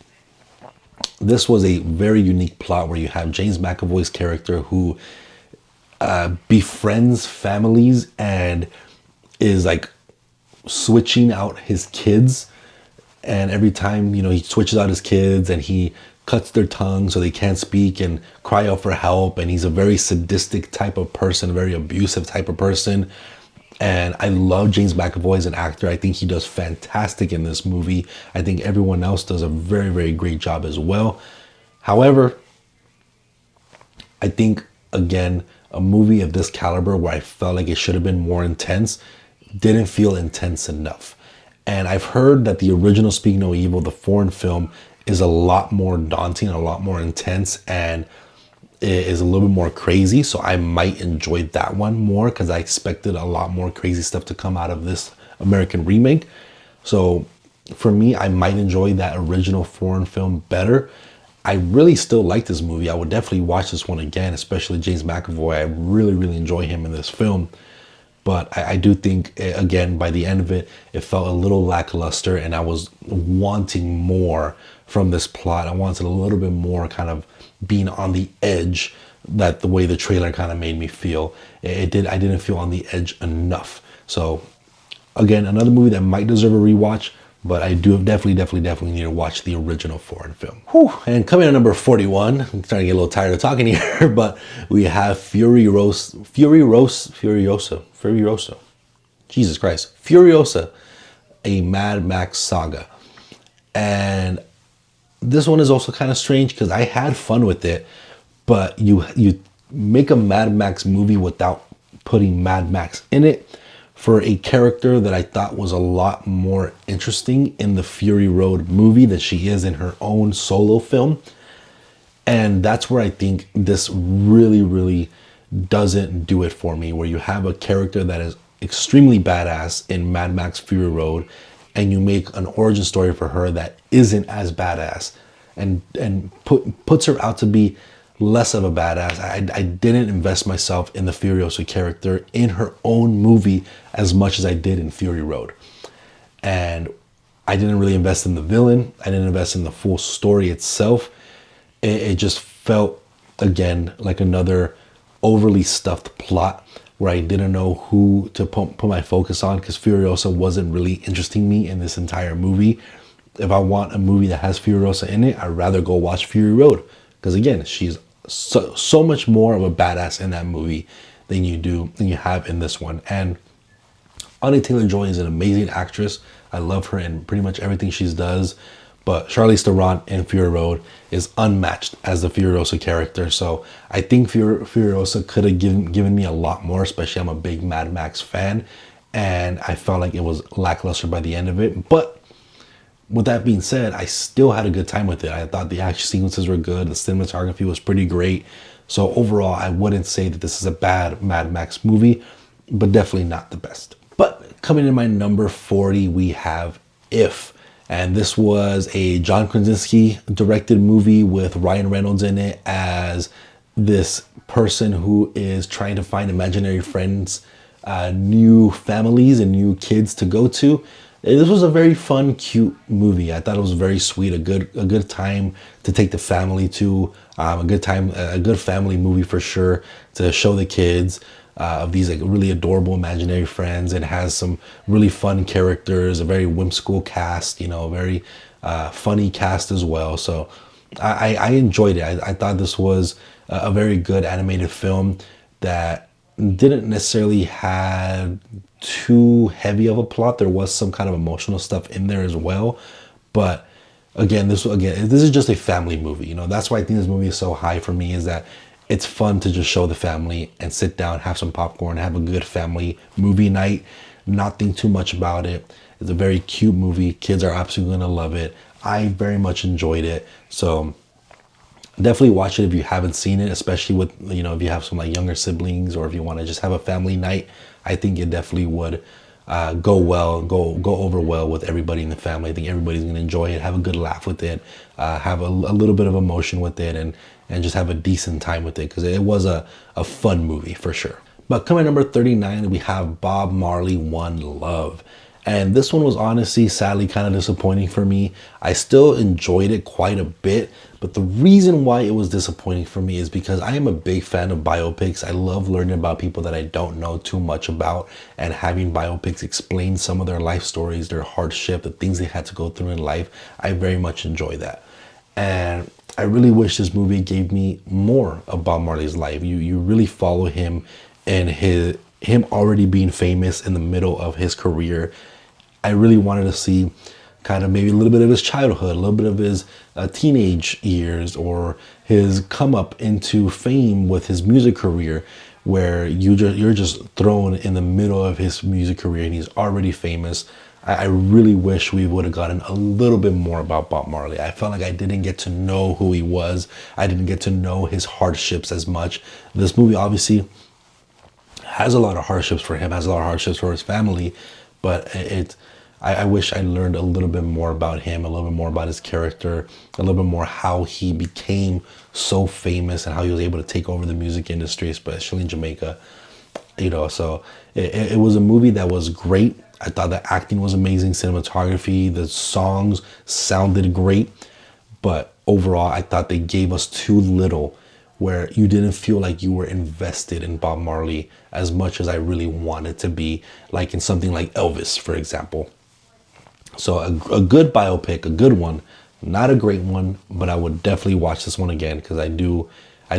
This was a very unique plot where you have James McAvoy's character who befriends families and is like switching out his kids. And every time, he switches out his kids and he cuts their tongue so they can't speak and cry out for help. And he's a very sadistic type of person, a very abusive type of person. And I love James McAvoy as an actor. I think he does fantastic in this movie. I think everyone else does a very, very great job as well. However, I think, again, a movie of this caliber where I felt like it should have been more intense didn't feel intense enough. And I've heard that the original Speak No Evil, the foreign film, is a lot more daunting, a lot more intense. And is a little bit more crazy, so I might enjoy that one more because I expected a lot more crazy stuff to come out of this American remake. So for me, I might enjoy that original foreign film better. I really still like this movie. I would definitely watch this one again, especially James McAvoy. I really, really enjoy him in this film. But I do think, again, by the end of it, it felt a little lackluster, and I was wanting more from this plot. I wanted a little bit more kind of being on the edge, that the way the trailer kind of made me feel. I didn't feel on the edge enough. So again, another movie that might deserve a rewatch, but I do definitely need to watch the original foreign film. Whew. And coming at number 41, I'm starting to get a little tired of talking here, but we have Furiosa. Jesus Christ. Furiosa, a Mad Max saga. And this one is also kind of strange because I had fun with it, but you make a Mad Max movie without putting Mad Max in it, for a character that I thought was a lot more interesting in the Fury Road movie than she is in her own solo film. And that's where I think this really doesn't do it for me, where you have a character that is extremely badass in Mad Max Fury Road, and you make an origin story for her that isn't as badass, and puts her out to be less of a badass. I didn't invest myself in the Furiosa character in her own movie as much as I did in Fury Road. And I didn't really invest in the villain. I didn't invest in the full story itself. It just felt, again, like another overly stuffed plot where I didn't know who to put my focus on, because Furiosa wasn't really interesting me in this entire movie. If I want a movie that has Furiosa in it, I'd rather go watch Fury Road, because again, she's so much more of a badass in that movie than you have in this one. And Anya Taylor-Joy is an amazing actress. I love her in pretty much everything she does. But Charlize Theron in Fury Road is unmatched as the Furiosa character. So I think Furiosa could have given me a lot more, especially I'm a big Mad Max fan. And I felt like it was lackluster by the end of it. But with that being said, I still had a good time with it. I thought the action sequences were good. The cinematography was pretty great. So overall, I wouldn't say that this is a bad Mad Max movie, but definitely not the best. But coming in my number 40, we have If. And this was a John Krasinski directed movie with Ryan Reynolds in it as this person who is trying to find imaginary friends, new families and new kids to go to. This was a very fun, cute movie. I thought it was very sweet, a good time to take the family to, a good family movie for sure, to show the kids of these like really adorable imaginary friends. It has some really fun characters, a very whimsical cast, a very funny cast as well. So I enjoyed it. I thought this was a very good animated film that didn't necessarily have too heavy of a plot. There was some kind of emotional stuff in there as well, but again, this is just a family movie. That's why I think this movie is so high for me, is that it's fun to just show the family and sit down, have some popcorn, have a good family movie night, not think too much about it. It's a very cute movie. Kids are absolutely gonna love it. I very much enjoyed it. So definitely watch it if you haven't seen it, especially with, if you have some like younger siblings, or if you want to just have a family night. I think it definitely would go over well with everybody in the family. I think everybody's going to enjoy it, have a good laugh with it, have a little bit of emotion with it, and just have a decent time with it, because it was a fun movie for sure. But coming at number 39, we have Bob Marley, One Love. And this one was honestly, sadly, kind of disappointing for me. I still enjoyed it quite a bit, but the reason why it was disappointing for me is because I am a big fan of biopics. I love learning about people that I don't know too much about, and having biopics explain some of their life stories, their hardship, the things they had to go through in life. I very much enjoy that. And I really wish this movie gave me more of Bob Marley's life. You really follow him and him already being famous in the middle of his career. I really wanted to see kind of maybe a little bit of his childhood, a little bit of his teenage years, or his come up into fame with his music career, where you're just thrown in the middle of his music career and he's already famous. I really wish we would have gotten a little bit more about Bob Marley. I felt like I didn't get to know who he was. I didn't get to know his hardships as much. This movie obviously has a lot of hardships for him, has a lot of hardships for his family, but I wish I learned a little bit more about him, a little bit more about his character, a little bit more how he became so famous and how he was able to take over the music industry, especially in Jamaica. So it was a movie that was great. I thought the acting was amazing, cinematography, the songs sounded great, but overall, I thought they gave us too little, where you didn't feel like you were invested in Bob Marley as much as I really wanted to be, like in something like Elvis, for example. So a good biopic, a good one, not a great one, but I would definitely watch this one again because I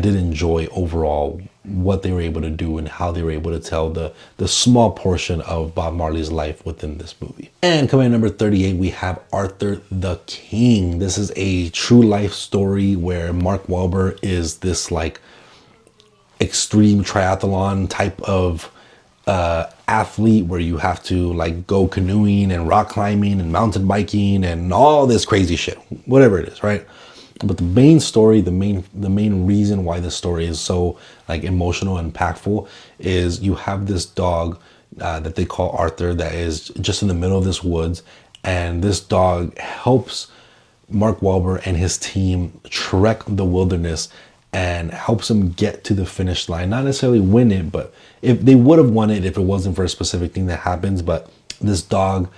did enjoy overall what they were able to do and how they were able to tell the small portion of Bob Marley's life within this movie. And coming at number 38, we have Arthur the King. This is a true life story where Mark Wahlberg is this like extreme triathlon type of athlete where you have to like go canoeing and rock climbing and mountain biking and all this crazy shit, whatever it is, right? But the main story, the main reason why this story is so like emotional and impactful is you have this dog that they call Arthur that is just in the middle of this woods, and this dog helps Mark Wahlberg and his team trek the wilderness and helps them get to the finish line. Not necessarily win it, but if they would have won it if it wasn't for a specific thing that happens. But this dog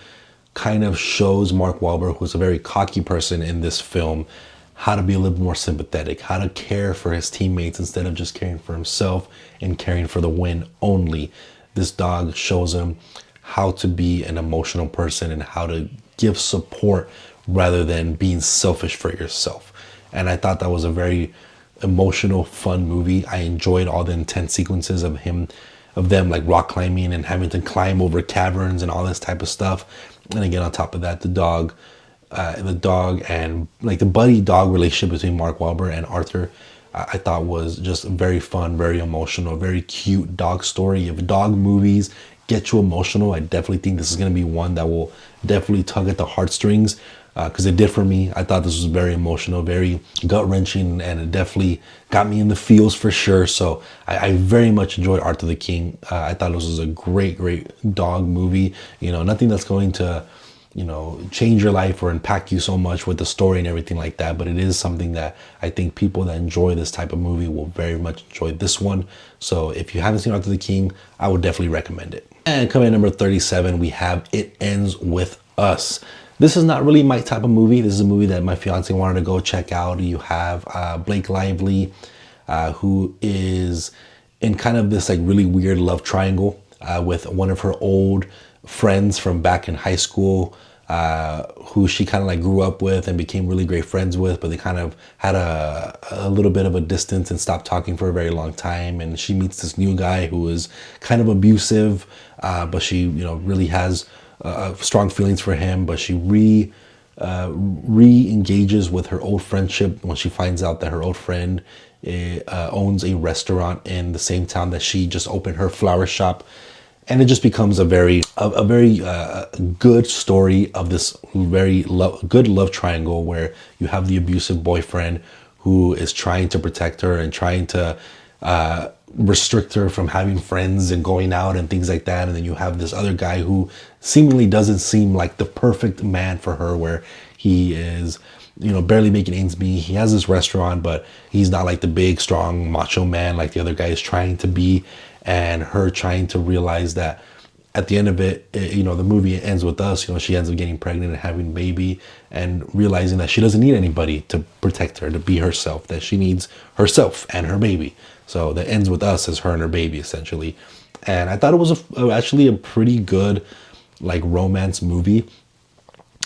kind of shows Mark Wahlberg, who's a very cocky person in this film, how to be a little more sympathetic, how to care for his teammates instead of just caring for himself and caring for the win only. This dog shows him how to be an emotional person and how to give support rather than being selfish for yourself. And I thought that was a very emotional, fun movie. I enjoyed all the intense sequences of them like rock climbing and having to climb over caverns and all this type of stuff. And again, on top of that, the dog and like the buddy dog relationship between Mark Wahlberg and Arthur, I thought was just very fun, very emotional, very cute dog story. If dog movies get you emotional, I definitely think this is going to be one that will definitely tug at the heartstrings, because it did for me. I thought this was very emotional, very gut-wrenching, and it definitely got me in the feels for sure. So I very much enjoyed Arthur the King. I thought this was a great dog movie. Nothing that's going to change your life or impact you so much with the story and everything like that, but it is something that I think people that enjoy this type of movie will very much enjoy this one. So if you haven't seen Arthur the King, I would definitely recommend it. And coming at number 37, we have It Ends With Us. This is not really my type of movie. This is a movie that my fiance wanted to go check out. You have Blake Lively, who is in kind of this like really weird love triangle with one of her old friends from back in high school, who she kind of like grew up with and became really great friends with, but they kind of had a little bit of a distance and stopped talking for a very long time. And she meets this new guy who is kind of abusive, but she really has strong feelings for him, but she re-engages with her old friendship when she finds out that her old friend owns a restaurant in the same town that she just opened her flower shop. And it just becomes a very good story of this very good love triangle where you have the abusive boyfriend who is trying to protect her and trying to restrict her from having friends and going out and things like that. And then you have this other guy who seemingly doesn't seem like the perfect man for her, where he is barely making ends meet. He has this restaurant, but he's not like the big, strong, macho man like the other guy is trying to be. And her trying to realize that at the end of it, the movie ends with us. She ends up getting pregnant and having a baby, and realizing that she doesn't need anybody to protect her, to be herself, that she needs herself and her baby. So that ends with us as her and her baby, essentially. And I thought it was actually a pretty good like romance movie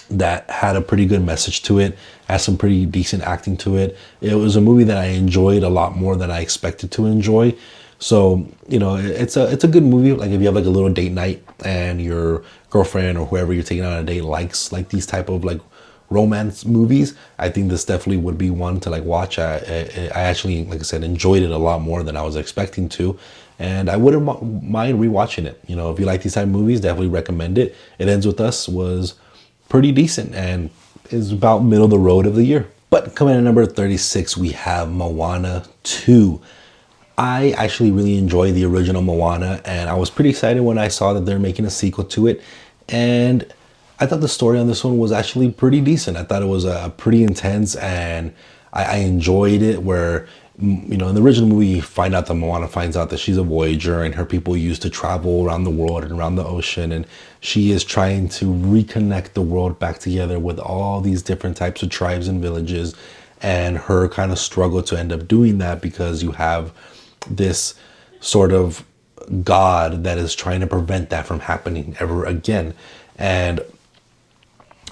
that had a pretty good message to it, had some pretty decent acting to it. It was a movie that I enjoyed a lot more than I expected to enjoy. So, it's a good movie. Like if you have like a little date night and your girlfriend or whoever you're taking on a date likes like these type of like romance movies, I think this definitely would be one to like watch. I actually, like I said, enjoyed it a lot more than I was expecting to, and I wouldn't mind rewatching it. You know, if you like these type of movies, definitely recommend it. It Ends With Us was pretty decent and is about middle of the road of the year. But coming in at number 36, we have Moana 2. I actually really enjoy the original Moana, and I was pretty excited when I saw that they're making a sequel to it. And I thought the story on this one was actually pretty decent. I thought it was pretty intense, and I enjoyed it. Where, you know, in the original movie, you find out that Moana finds out that she's a Voyager, and her people used to travel around the world and around the ocean, and she is trying to reconnect the world back together with all these different types of tribes and villages, and her kind of struggle to end up doing that because you have this sort of god that is trying to prevent that from happening ever again. And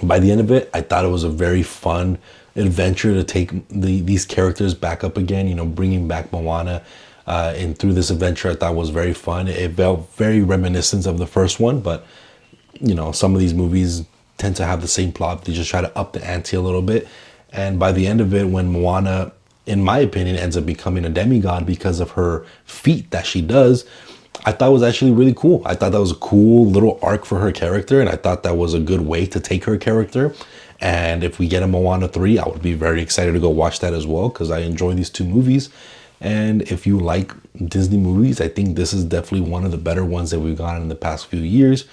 by the end of it, I thought it was a very fun adventure to take these characters back up again, you know, bringing back Moana. And through this adventure, I thought was very fun. It felt very reminiscent of the first one, but you know, some of these movies tend to have the same plot. They just try to up the ante a little bit. And by the end of it, when Moana, in my opinion, ends up becoming a demigod because of her feat that she does, I thought was actually really cool. I thought that was a cool little arc for her character, and I thought that was a good way to take her character. And if we get a Moana 3, I would be very excited to go watch that as well, because I enjoy these two movies. And if you like Disney movies, I think this is definitely one of the better ones that we've gotten in the past few years.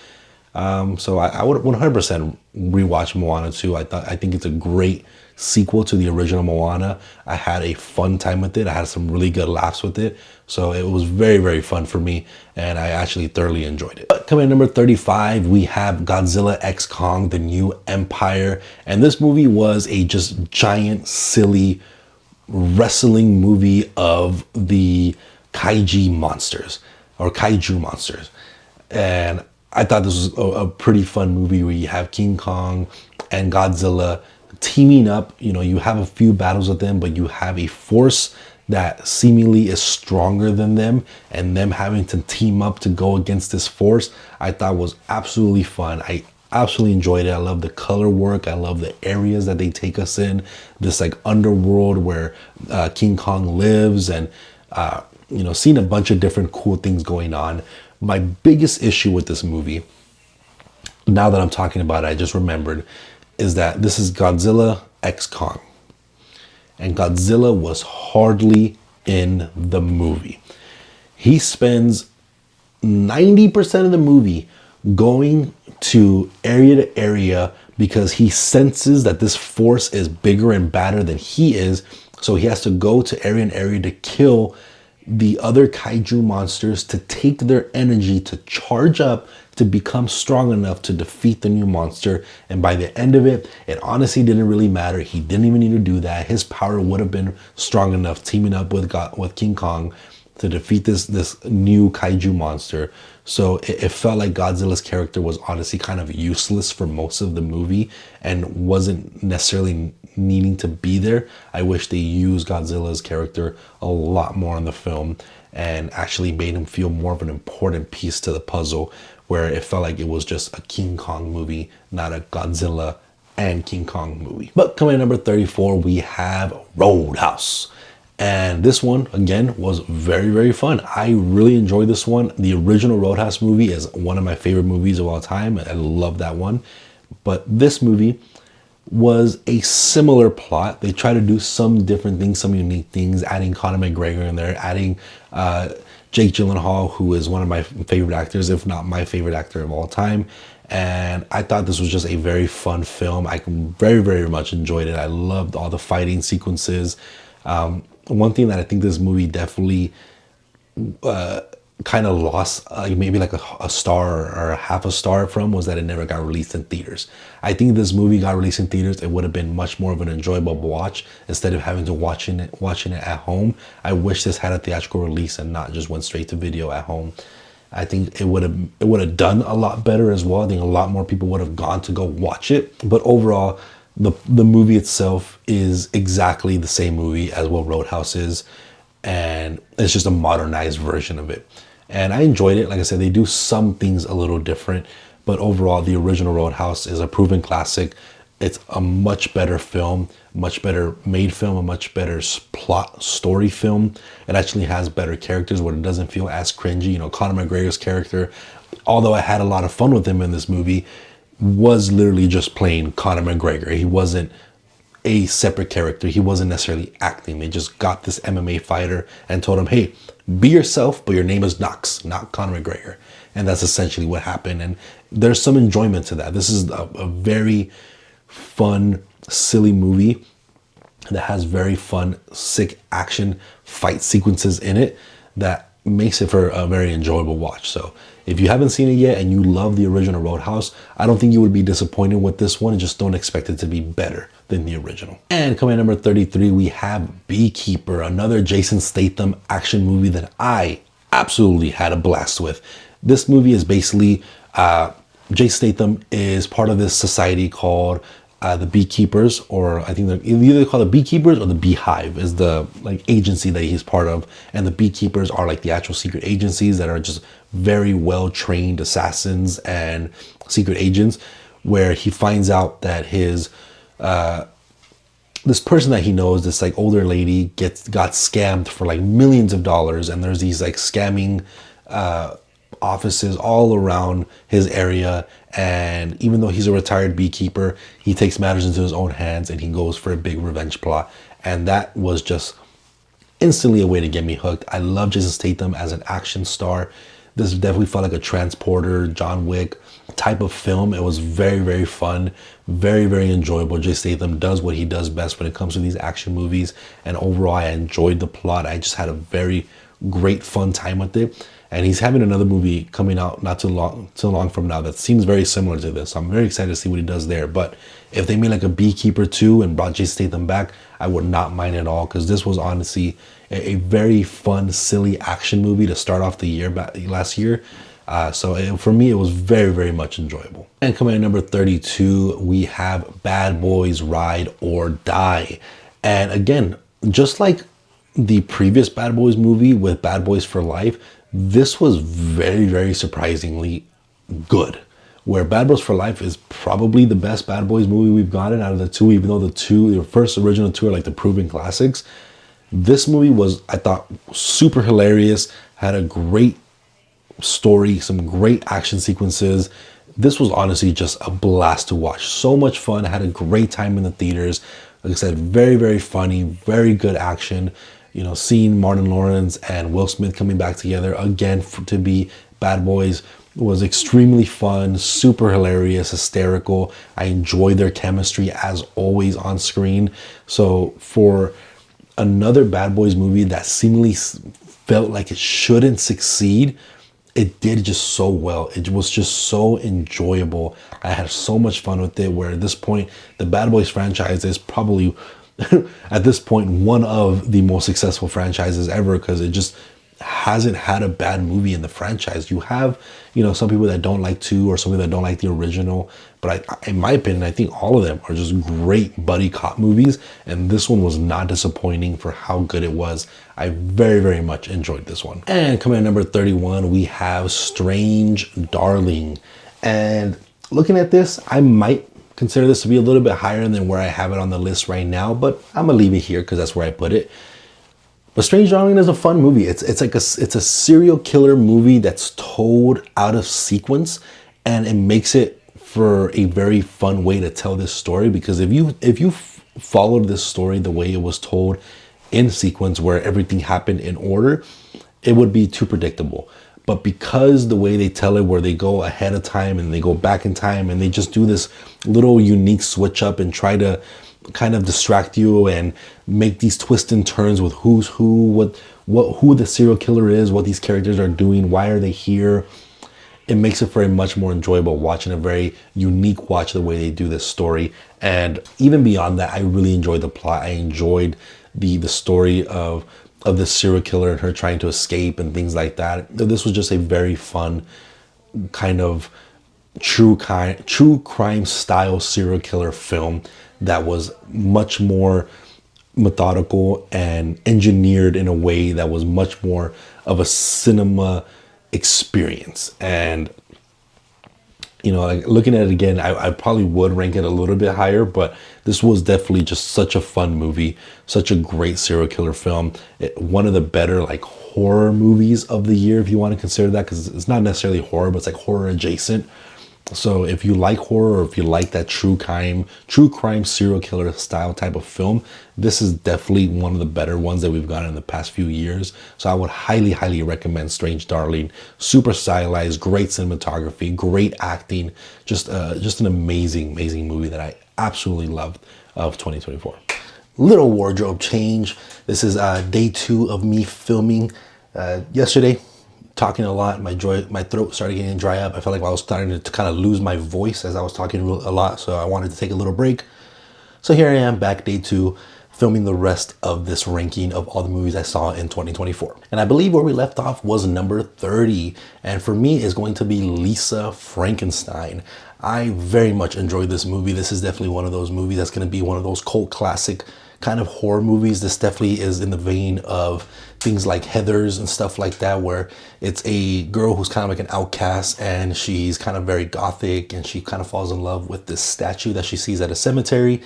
So I would 100% rewatch Moana 2. I think it's a great sequel to the original Moana. I had a fun time with it. I had some really good laughs with it. So it was very, very fun for me, and I actually thoroughly enjoyed it. But coming at number 35, we have Godzilla x Kong: The New Empire. And this movie was a just giant, silly wrestling movie of the kaiju monsters. And I thought this was a pretty fun movie where you have King Kong and Godzilla teaming up. You know, you have a few battles with them, but you have a force that seemingly is stronger than them, and them having to team up to go against this force, I thought was absolutely fun. I absolutely enjoyed it. I love the color work. I love the areas that they take us in, this like underworld where King Kong lives, and you know, seeing a bunch of different cool things going on. My biggest issue with this movie, now that I'm talking about it, I just remembered, is that this is Godzilla x Kong. And Godzilla was hardly in the movie. He spends 90% of the movie going to area because he senses that this force is bigger and badder than he is. So he has to go to area to kill the other kaiju monsters, to take their energy to charge up to become strong enough to defeat the new monster. And by the end of it, it honestly didn't really matter. He didn't even need to do that. His power would have been strong enough teaming up with King Kong to defeat this new kaiju monster. So it felt like Godzilla's character was honestly kind of useless for most of the movie and wasn't necessarily needing to be there. I wish they used Godzilla's character a lot more in the film and actually made him feel more of an important piece to the puzzle, where it felt like it was just a King Kong movie, not a Godzilla and King Kong movie. But coming at number 34, we have Roadhouse. And this one, again, was very, very fun. I really enjoyed this one. The original Roadhouse movie is one of my favorite movies of all time. I love that one. But this movie was a similar plot. They try to do some different things, some unique things, adding Conor McGregor in there, adding Jake Gyllenhaal, who is one of my favorite actors, if not my favorite actor of all time. And I thought this was just a very fun film. I very, very much enjoyed it. I loved all the fighting sequences. One thing that I think this movie definitely kind of lost maybe like a star or a half a star from was that it never got released in theaters. I think if this movie got released in theaters, it would have been much more of an enjoyable watch instead of having to watching it at home. I wish this had a theatrical release and not just went straight to video at home. I think it would have done a lot better as well. I think a lot more people would have gone to go watch it. But overall, the movie itself is exactly the same movie as what Roadhouse is, and it's just a modernized version of it. And I enjoyed it. Like I said, they do some things a little different, but overall, the original Roadhouse is a proven classic. It's a much better film, much better made film, a much better plot story film. It actually has better characters where it doesn't feel as cringy. You know, Conor McGregor's character, although I had a lot of fun with him in this movie, was literally just playing Conor McGregor. He wasn't a separate character. He wasn't necessarily acting. They just got this MMA fighter and told him, hey, be yourself, but your name is Knox, not Conor McGregor. And that's essentially what happened. And there's some enjoyment to that. This is a very fun, silly movie that has very fun, sick action fight sequences in it that makes it for a very enjoyable watch. So if you haven't seen it yet and you love the original Roadhouse, I don't think you would be disappointed with this one. Just don't expect it to be better than the original. And coming at number 33, we have Beekeeper, another Jason Statham action movie that I absolutely had a blast with. This movie is basically, Jason Statham is part of this society called the Beekeepers, or I think they're either called the Beekeepers or the Beehive is the like agency that he's part of. And the Beekeepers are like the actual secret agencies that are just very well trained assassins and secret agents, where he finds out that his this person that he knows, this like older lady, got scammed for like millions of dollars, and there's these like scamming offices all around his area. And even though he's a retired beekeeper, he takes matters into his own hands and he goes for a big revenge plot. And that was just instantly a way to get me hooked. I love Jason Statham as an action star. This definitely felt like a Transporter, John Wick type of film. It was very, very fun, very, very enjoyable. Jason Statham does what he does best when it comes to these action movies. And overall, I enjoyed the plot. I just had a very great fun time with it. And he's having another movie coming out not too long from now that seems very similar to this. I'm very excited to see what he does there. But if they made like a Beekeeper 2 and brought Jason Statham back, I would not mind at all, because this was honestly a very fun, silly action movie to start off the year last year. For me, it was very, very much enjoyable. And coming at number 32, we have Bad Boys Ride or Die. And again, just like the previous Bad Boys movie with Bad Boys for Life, this was very, very surprisingly good. Where Bad Boys for Life is probably the best Bad Boys movie we've gotten out of the two, even though the first original two are like the proven classics. This movie was, I thought, super hilarious, had a great story, some great action sequences. This was honestly just a blast to watch. So much fun. I had a great time in the theaters. Like I said, very, very funny, very good action. You know, seeing Martin Lawrence and Will Smith coming back together again to be Bad Boys was extremely fun, super hilarious, hysterical. I enjoyed their chemistry as always on screen. So for another Bad Boys movie that seemingly felt like it shouldn't succeed, it did just so well. It was just so enjoyable. I had so much fun with it, where at this point, the Bad Boys franchise is probably at this point one of the most successful franchises ever, because it just hasn't had a bad movie in the franchise. You have, you know, some people that don't like 2 or some people that don't like the original, but in my opinion, I think all of them are just great buddy cop movies, and this one was not disappointing for how good it was. I very, very much enjoyed this one. And coming at number 31, we have Strange Darling. And looking at this, I might consider this to be a little bit higher than where I have it on the list right now, but I'm gonna leave it here because that's where I put it. But Strange Darling is a fun movie. It's a serial killer movie that's told out of sequence, and it makes it for a very fun way to tell this story. Because if you followed this story the way it was told in sequence, where everything happened in order, it would be too predictable. But because the way they tell it, where they go ahead of time and they go back in time, and they just do this little unique switch up and try to kind of distract you and make these twists and turns with who's who, who the serial killer is, what these characters are doing, why are they here, it makes it for a much more enjoyable watch and a very unique watch the way they do this story. And even beyond that, I really enjoyed the plot. I enjoyed the story of this serial killer and her trying to escape and things like that. This was just a very fun kind of true crime style serial killer film that was much more methodical and engineered in a way that was much more of a cinema experience. And You know, like looking at it again, I probably would rank it a little bit higher, but this was definitely just such a fun movie, such a great serial killer film. One of the better like horror movies of the year, if you want to consider that, because it's not necessarily horror, but it's like horror adjacent. So if you like horror, or if you like that true crime serial killer style type of film, this is definitely one of the better ones that we've gotten in the past few years. So I would highly, highly recommend Strange Darling. Super stylized, great cinematography, great acting, just an amazing, amazing movie that I absolutely loved of 2024. Little wardrobe change. This is day 2 of me filming. Yesterday, talking a lot, my throat started getting dry up. I felt like I was starting to kind of lose my voice as I was talking a lot, so I wanted to take a little break. So here I am back day 2, filming the rest of this ranking of all the movies I saw in 2024. And I believe where we left off was number 30, and for me is going to be Lisa Frankenstein. I very much enjoyed this movie. This is definitely one of those movies that's going to be one of those cult classic kind of horror movies. This definitely is in the vein of things like Heathers and stuff like that, where it's a girl who's kind of like an outcast and she's kind of very gothic, and she kind of falls in love with this statue that she sees at a cemetery.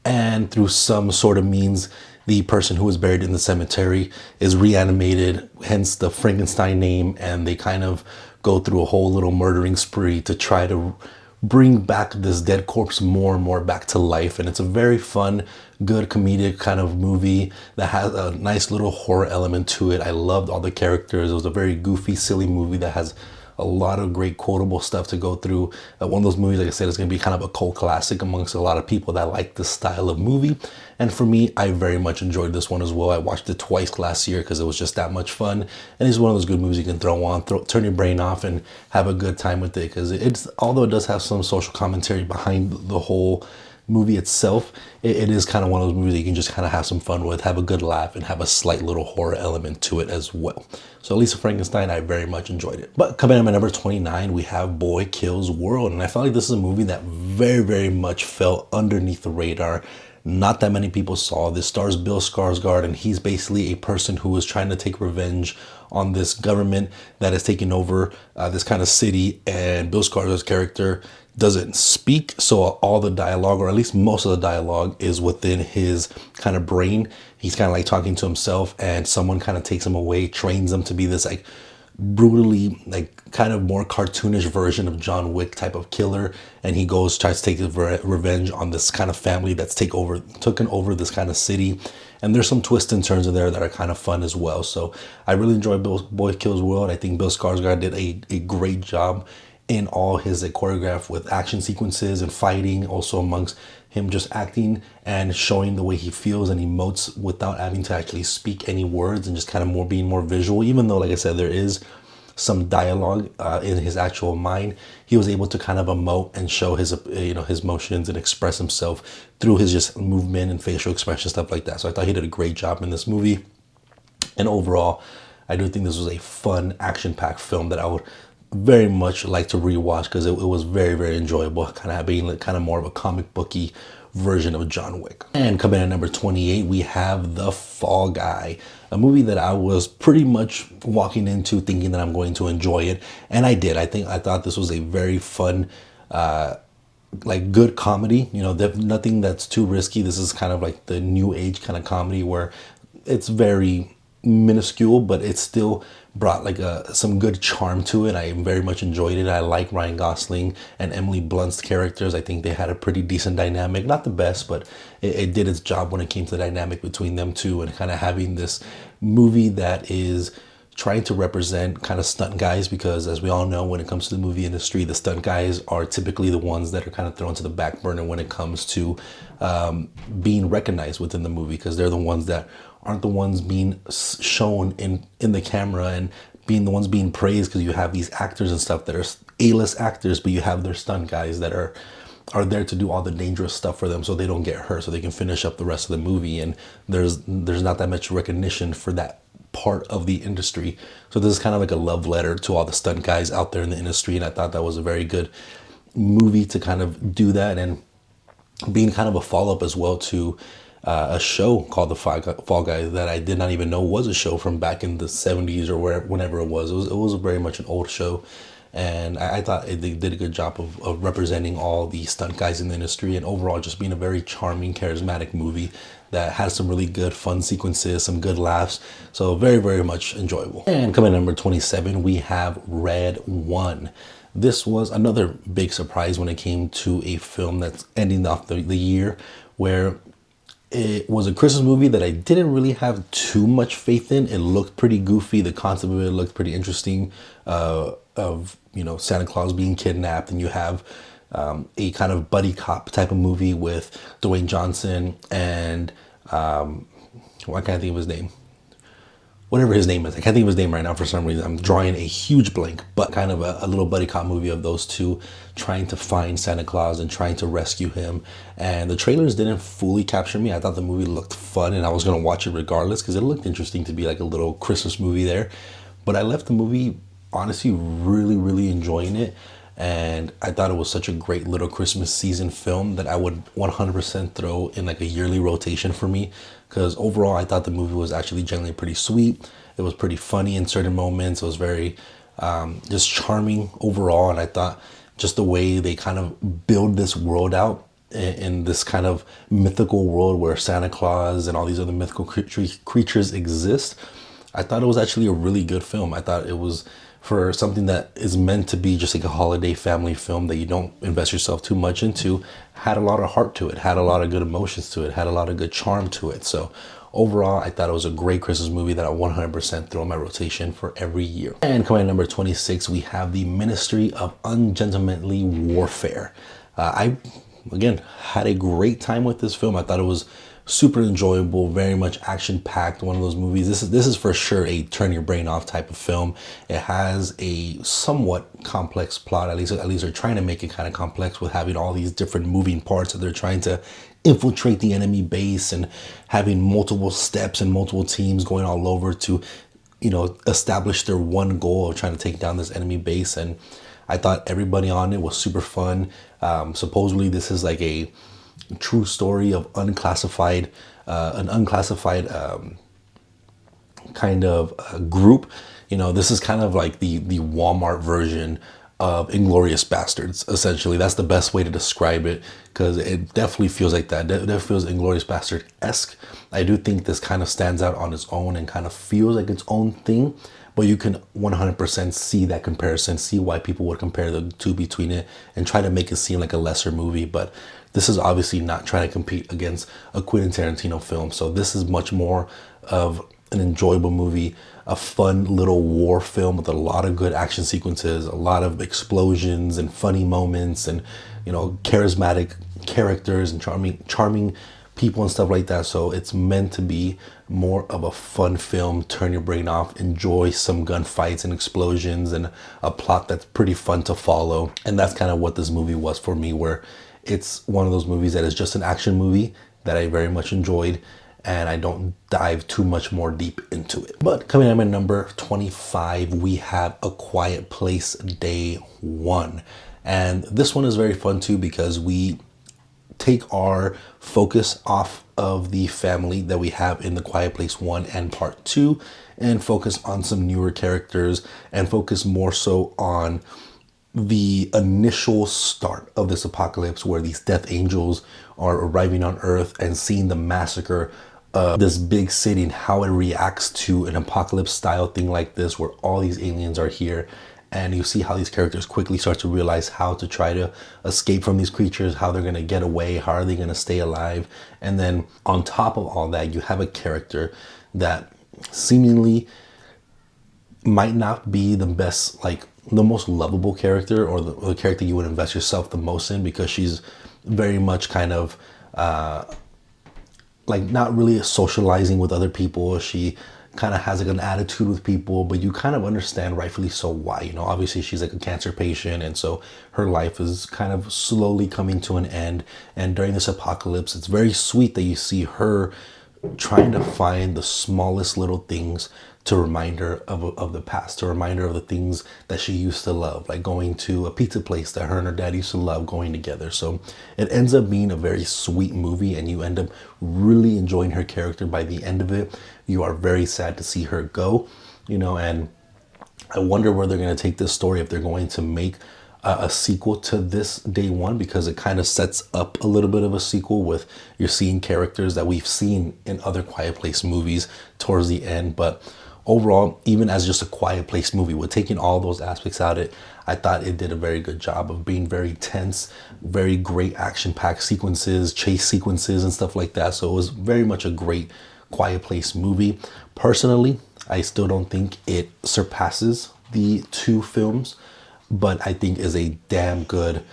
And through some sort of means, the person who was buried in the cemetery is reanimated, hence the Frankenstein name, and they kind of go through a whole little murdering spree to try to bring back this dead corpse more and more back to life. And it's a very fun, good comedic kind of movie that has a nice little horror element to it. I loved all the characters. It was a very goofy, silly movie that has a lot of great quotable stuff to go through. One of those movies, like I said, is going to be kind of a cult classic amongst a lot of people that like this style of movie. And for me, I very much enjoyed this one as well. I watched it twice last year because it was just that much fun. And it's one of those good movies you can throw on, turn your brain off and have a good time with it. Because it's, although it does have some social commentary behind the whole movie itself, it is kind of one of those movies that you can just kind of have some fun with, have a good laugh, and have a slight little horror element to it as well. So Lisa Frankenstein, I very much enjoyed it. But coming in at number 29, we have Boy Kills World. And I felt like this is a movie that very, very much fell underneath the radar. Not that many people saw this. Stars Bill Skarsgård, and he's basically a person who is trying to take revenge on this government that is taking over this kind of city. And Bill Skarsgård's character doesn't speak, so all the dialogue, or at least most of the dialogue, is within his kind of brain. He's kind of like talking to himself, and someone kind of takes him away, trains him to be this like brutally, like kind of more cartoonish version of John Wick type of killer. And he goes, tries to take revenge on this kind of family that's taken over this kind of city. And there's some twists and turns in there that are kind of fun as well. So I really enjoyed Boy Kills World. I think Bill Skarsgård did a great job in all his choreographed with action sequences and fighting, also amongst him just acting and showing the way he feels and emotes without having to actually speak any words, and just kind of more being more visual. Even though, like I said, there is some dialogue in his actual mind, he was able to kind of emote and show his his motions and express himself through his just movement and facial expression, stuff like that. So I thought he did a great job in this movie. And overall, I do think this was a fun, action-packed film that I would very much like to rewatch, because it was very, very enjoyable, kind of being kind of more of a comic booky version of John Wick. And coming in at number 28, we have The Fall Guy, a movie that I was pretty much walking into thinking that I'm going to enjoy it, and I did. I thought this was a very fun, like good comedy. You know, nothing that's too risky. This is kind of like the new age kind of comedy where it's very minuscule, but it still brought like some good charm to it. I very much enjoyed it. I like Ryan Gosling and Emily Blunt's characters. I think they had a pretty decent dynamic. Not the best, but it did its job when it came to the dynamic between them two, and kind of having this movie that is trying to represent kind of stunt guys, because as we all know, when it comes to the movie industry, the stunt guys are typically the ones that are kind of thrown to the back burner when it comes to being recognized within the movie, because they're the ones that aren't the ones being shown in the camera and being the ones being praised, because you have these actors and stuff that are A-list actors, but you have their stunt guys that are there to do all the dangerous stuff for them so they don't get hurt, so they can finish up the rest of the movie. And there's not that much recognition for that part of the industry. So this is kind of like a love letter to all the stunt guys out there in the industry, and I thought that was a very good movie to kind of do that, and being kind of a follow-up as well to a show called The Fall Guy that I did not even know was a show from back in the 70s or whenever it was. It was very much an old show, And I thought they did a good job of representing all the stunt guys in the industry, and overall just being a very charming, charismatic movie that has some really good fun sequences, some good laughs. So very, very much enjoyable. And coming at number 27, we have Red One. This was another big surprise when it came to a film that's ending off the year, where it was a Christmas movie that I didn't really have too much faith in. It looked pretty goofy. The concept of it looked pretty interesting, of, you know, Santa Claus being kidnapped, and you have a kind of buddy cop type of movie with Dwayne Johnson and why can't I think of his name? Whatever his name is. I can't think of his name right now for some reason. I'm drawing a huge blank, but kind of a little buddy cop movie of those two trying to find Santa Claus and trying to rescue him. And the trailers didn't fully capture me. I thought the movie looked fun and I was going to watch it regardless because it looked interesting to be like a little Christmas movie there. But I left the movie honestly really, really enjoying it. And I thought it was such a great little Christmas season film that I would 100% throw in like a yearly rotation for me. Because overall, I thought the movie was actually generally pretty sweet. It was pretty funny in certain moments. It was very just charming overall. And I thought just the way they kind of build this world out in this kind of mythical world where Santa Claus and all these other mythical creatures exist, I thought it was actually a really good film. I thought it was, for something that is meant to be just like a holiday family film that you don't invest yourself too much into, had a lot of heart to it, had a lot of good emotions to it, had a lot of good charm to it. So overall, I thought it was a great Christmas movie that I 100% throw in my rotation for every year. And coming at number 26, we have The Ministry of Ungentlemanly Warfare. I, again, had a great time with this film. I thought it was super enjoyable, very much action packed. One of those movies. This is for sure a turn your brain off type of film. It has a somewhat complex plot. At least they're trying to make it kind of complex with having all these different moving parts that they're trying to infiltrate the enemy base and having multiple steps and multiple teams going all over to, you know, establish their one goal of trying to take down this enemy base. And I thought everybody on it was super fun. Supposedly this is like a true story of an unclassified kind of group. You know, this is kind of like the Walmart version of Inglourious Bastards. Essentially, that's the best way to describe it, because it definitely feels like that. It definitely feels Inglourious Bastard-esque. I do think this kind of stands out on its own and kind of feels like its own thing, but you can 100% see that comparison, see why people would compare the two between it and try to make it seem like a lesser movie. But this is obviously not trying to compete against a Quentin Tarantino film. So this is much more of an enjoyable movie, a fun little war film with a lot of good action sequences, a lot of explosions and funny moments, and, you know, charismatic characters and charming people and stuff like that. So it's meant to be more of a fun film, turn your brain off, enjoy some gunfights and explosions and a plot that's pretty fun to follow. And that's kind of what this movie was for me, where it's one of those movies that is just an action movie that I very much enjoyed, and I don't dive too much more deep into it. But coming in at number 25, we have A Quiet Place Day One. And this one is very fun too, because we take our focus off of the family that we have in The Quiet Place 1 and Part 2 and focus on some newer characters and focus more so on the initial start of this apocalypse, where these death angels are arriving on Earth and seeing the massacre of this big city and how it reacts to an apocalypse style thing like this, where all these aliens are here. And you see how these characters quickly start to realize how to try to escape from these creatures, how they're going to get away, how are they going to stay alive. And then on top of all that, you have a character that seemingly might not be the best, like the most lovable character, or the character you would invest yourself the most in, because she's very much kind of like not really socializing with other people. She kind of has like an attitude with people, but you kind of understand rightfully so why. You know, obviously she's like a cancer patient, and so her life is kind of slowly coming to an end. And during this apocalypse, it's very sweet that you see her trying to find the smallest little things to remind her of the past, to remind her of the things that she used to love, like going to a pizza place that her and her dad used to love going together. So it ends up being a very sweet movie, and you end up really enjoying her character by the end of it. You are very sad to see her go, you know, and I wonder where they're going to take this story, if they're going to make a sequel to this Day One, because it kind of sets up a little bit of a sequel with you're seeing characters that we've seen in other Quiet Place movies towards the end. But overall, even as just a Quiet Place movie, with taking all those aspects out of it, I thought it did a very good job of being very tense, very great action-packed sequences, chase sequences and stuff like that. So it was very much a great Quiet Place movie. Personally, I still don't think it surpasses the two films, but I think is a damn good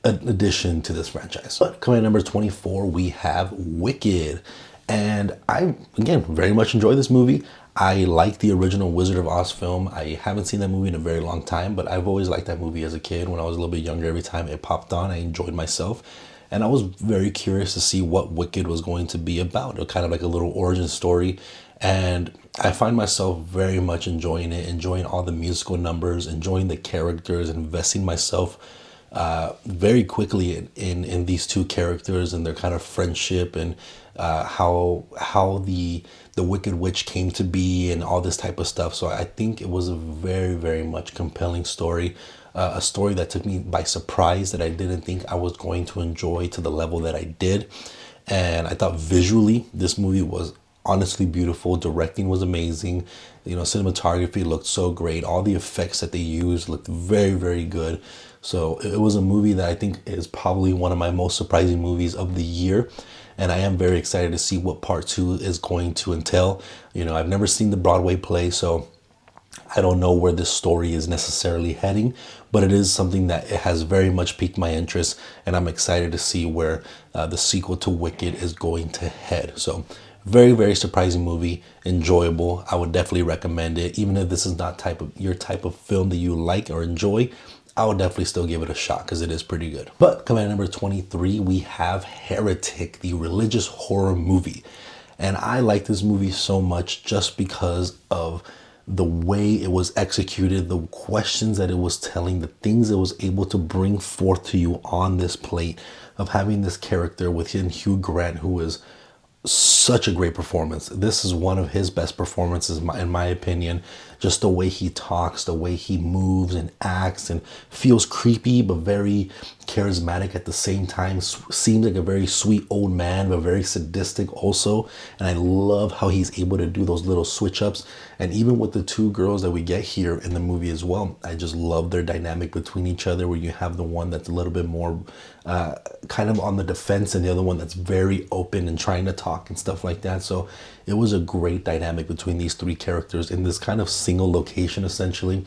addition to this franchise. But coming at number 24, we have Wicked. And I, again, very much enjoy this movie. I like the original Wizard of Oz film. I haven't seen that movie in a very long time, but I've always liked that movie as a kid. When I was a little bit younger, every time it popped on, I enjoyed myself. And I was very curious to see what Wicked was going to be about, or kind of like a little origin story. And I find myself very much enjoying it, enjoying all the musical numbers, enjoying the characters, investing myself very quickly in these two characters and their kind of friendship, and how the Wicked Witch came to be and all this type of stuff. So I think it was a very, very much compelling story. A story that took me by surprise, that I didn't think I was going to enjoy to the level that I did. And I thought visually this movie was honestly beautiful. Directing was amazing. You know, cinematography looked so great. All the effects that they used looked very, very good. So it was a movie that I think is probably one of my most surprising movies of the year. And I am very excited to see what part two is going to entail. You know, I've never seen the Broadway play, so I don't know where this story is necessarily heading, but it is something that it has very much piqued my interest, and I'm excited to see where the sequel to Wicked is going to head. So very, very surprising movie, enjoyable. I would definitely recommend it. Even if this is not your type of film that you like or enjoy, I would definitely still give it a shot, because it is pretty good. But coming at number 23, we have Heretic, the religious horror movie. And I like this movie so much just because of the way it was executed, the questions that it was telling, the things it was able to bring forth to you on this plate, of having this character within Hugh Grant, who is such a great performance. This is one of his best performances, in my opinion. Just the way he talks, the way he moves and acts, and feels creepy but very charismatic at the same time. Seems like a very sweet old man, but very sadistic also. And I love how he's able to do those little switch ups. And even with the two girls that we get here in the movie as well, I just love their dynamic between each other, where you have the one that's a little bit more kind of on the defense, and the other one that's very open and trying to talk and stuff like that. So it was a great dynamic between these three characters in this kind of single location, essentially.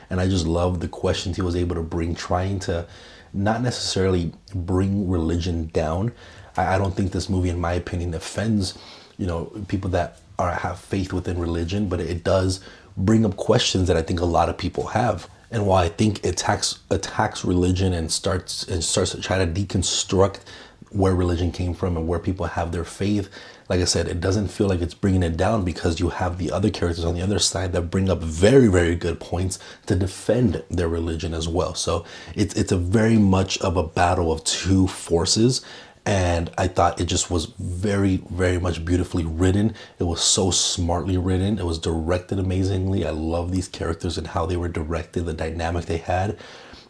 And I just love the questions he was able to bring, trying to not necessarily bring religion down. I don't think this movie, in my opinion, offends, you know, people that have faith within religion, but it does bring up questions that I think a lot of people have. And while I think it attacks religion and starts to try to deconstruct where religion came from and where people have their faith, like I said, it doesn't feel like it's bringing it down, because you have the other characters on the other side that bring up very, very good points to defend their religion as well. So it's a very much of a battle of two forces. And I thought it just was very, very much beautifully written. It was so smartly written. It was directed amazingly. I love these characters and how they were directed, the dynamic they had.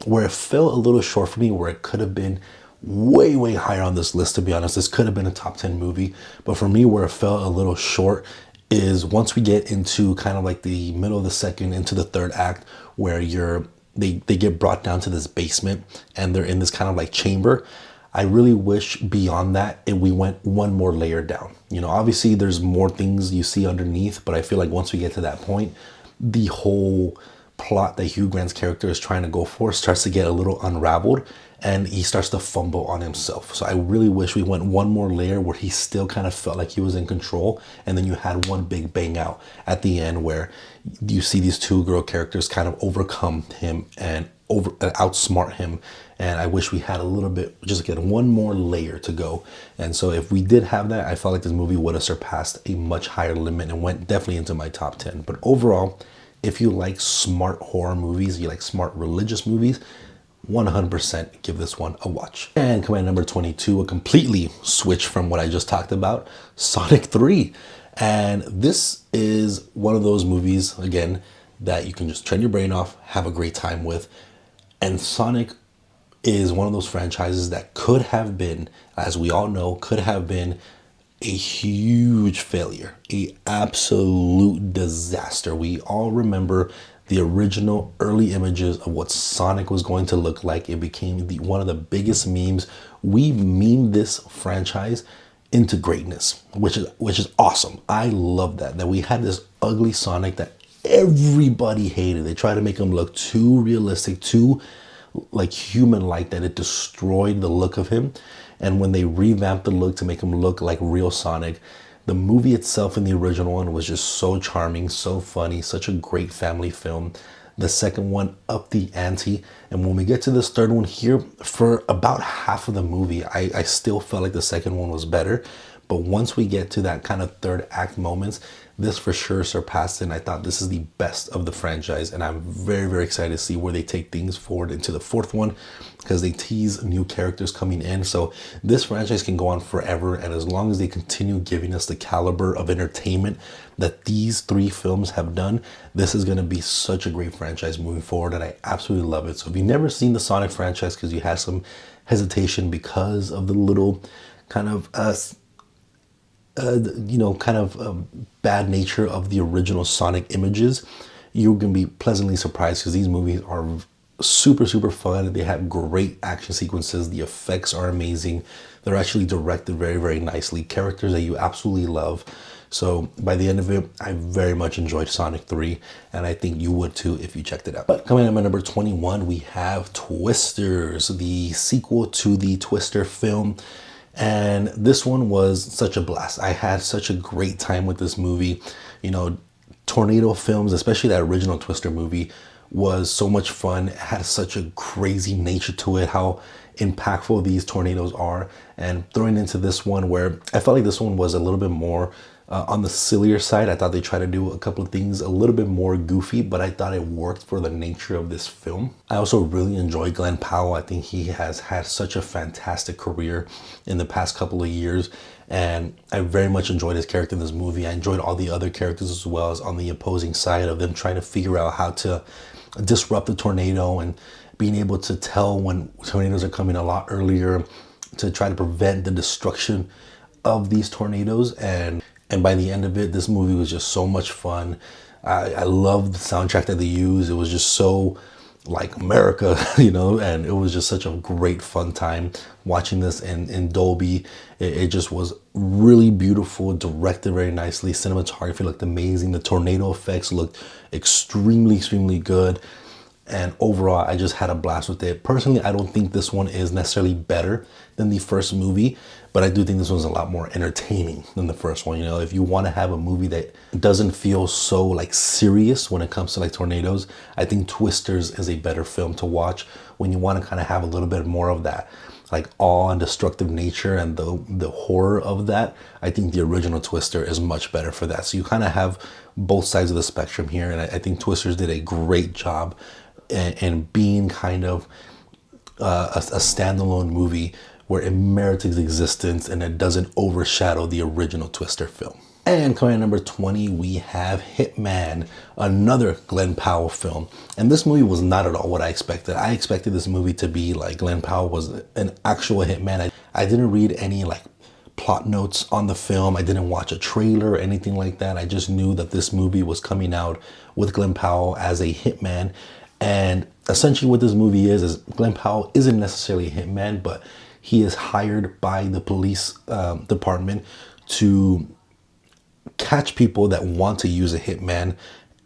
Where it fell a little short for me, where it could have been way, way higher on this list, to be honest. This could have been a top 10 movie. But for me, where it fell a little short is once we get into kind of like the middle of the second into the third act, where they get brought down to this basement and they're in this kind of like chamber. I really wish beyond that we went one more layer down. You know, obviously there's more things you see underneath, but I feel like once we get to that point, the whole plot that Hugh Grant's character is trying to go for starts to get a little unraveled, and he starts to fumble on himself. So I really wish we went one more layer where he still kind of felt like he was in control, and then you had one big bang out at the end where you see these two girl characters kind of overcome him and outsmart him. And I wish we had a little bit, just get one more layer to go. And so if we did have that, I felt like this movie would have surpassed a much higher limit and went definitely into my top 10. But overall, if you like smart horror movies, you like smart religious movies, 100% give this one a watch. And coming at number 22, a completely switch from what I just talked about, Sonic 3. And this is one of those movies, again, that you can just turn your brain off, have a great time with. And Sonic is one of those franchises that could have been, as we all know, could have been a huge failure, a absolute disaster. We all remember the original early images of what Sonic was going to look like. It became one of the biggest memes. We memed this franchise into greatness, which is awesome. I love that we had this ugly Sonic that everybody hated. They tried to make him look too realistic, too like human like, that it destroyed the look of him. And when they revamped the look to make him look like real Sonic, the movie itself in the original one was just so charming, so funny, such a great family film. The second one upped the ante. And when we get to this third one here, for about half of the movie, I still felt like the second one was better. But once we get to that kind of third act moments, this for sure surpassed it. And I thought this is the best of the franchise. And I'm very, very excited to see where they take things forward into the fourth one, because they tease new characters coming in. So this franchise can go on forever. And as long as they continue giving us the caliber of entertainment that these three films have done, this is going to be such a great franchise moving forward. And I absolutely love it. So if you've never seen the Sonic franchise because you had some hesitation because of the little kind of bad nature of the original Sonic images, you're going to be pleasantly surprised, because these movies are super, super fun. They have great action sequences. The effects are amazing. They're actually directed very, very nicely. Characters that you absolutely love. So by the end of it, I very much enjoyed Sonic 3, and I think you would too if you checked it out. But coming in at number 21, we have Twisters, the sequel to the Twister film. And this one was such a blast. I had such a great time with this movie. You know, tornado films, especially that original Twister movie, was so much fun. It had such a crazy nature to it, how impactful these tornadoes are. And throwing into this one, where I felt like this one was a little bit more on the sillier side. I thought they tried to do a couple of things a little bit more goofy, but I thought it worked for the nature of this film. I also really enjoy Glen Powell. I think he has had such a fantastic career in the past couple of years, and I very much enjoyed his character in this movie. I enjoyed all the other characters as well, as on the opposing side of them trying to figure out how to disrupt the tornado, and being able to tell when tornadoes are coming a lot earlier to try to prevent the destruction of these tornadoes. And by the end of it, this movie was just so much fun. I loved the soundtrack that they used. It was just so like America, you know, and it was just such a great fun time watching this in Dolby. It just was really beautiful, directed very nicely. Cinematography looked amazing. The tornado effects looked extremely, extremely good. And overall, I just had a blast with it. Personally, I don't think this one is necessarily better than the first movie, but I do think this one's a lot more entertaining than the first one. You know, if you want to have a movie that doesn't feel so like serious when it comes to like tornadoes, I think Twisters is a better film to watch. When you want to kind of have a little bit more of that like awe and destructive nature and the horror of that, I think the original Twister is much better for that. So you kind of have both sides of the spectrum here, and I think Twisters did a great job and being kind of a standalone movie where it merits its existence and it doesn't overshadow the original Twister film. And coming at number 20, we have Hitman, another Glen Powell film. And this movie was not at all what I expected. I expected this movie to be like Glen Powell was an actual hitman. I didn't read any like plot notes on the film. I didn't watch a trailer or anything like that. I just knew that this movie was coming out with Glen Powell as a hitman. And essentially what this movie is Glen Powell isn't necessarily a hitman, but he is hired by the police department to catch people that want to use a hitman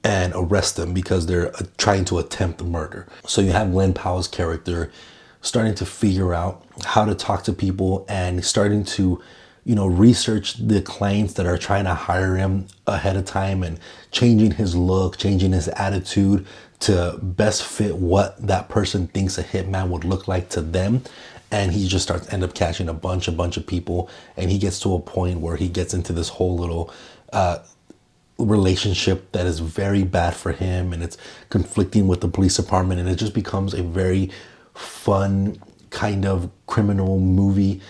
and arrest them because they're trying to attempt murder. So you have Glen Powell's character starting to figure out how to talk to people and starting to, you know, research the clients that are trying to hire him ahead of time and changing his look, changing his attitude to best fit what that person thinks a hitman would look like to them. And he just end up catching a bunch of people, and he gets to a point where he gets into this whole little relationship that is very bad for him, and it's conflicting with the police department, and it just becomes a very fun kind of criminal movie,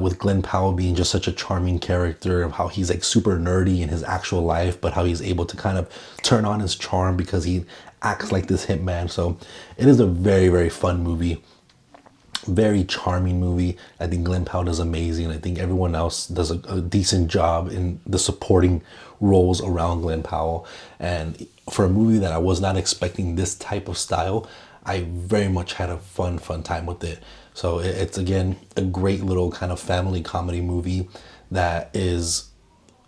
with Glenn Powell being just such a charming character, of how he's like super nerdy in his actual life, but how he's able to kind of turn on his charm because he acts like this hitman. So it is a very, very fun movie. Very charming movie. I think Glenn Powell does amazing. I think everyone else does a decent job in the supporting roles around Glenn Powell. And for a movie that I was not expecting this type of style, I very much had a fun time with it. So it's again a great little kind of family comedy movie that is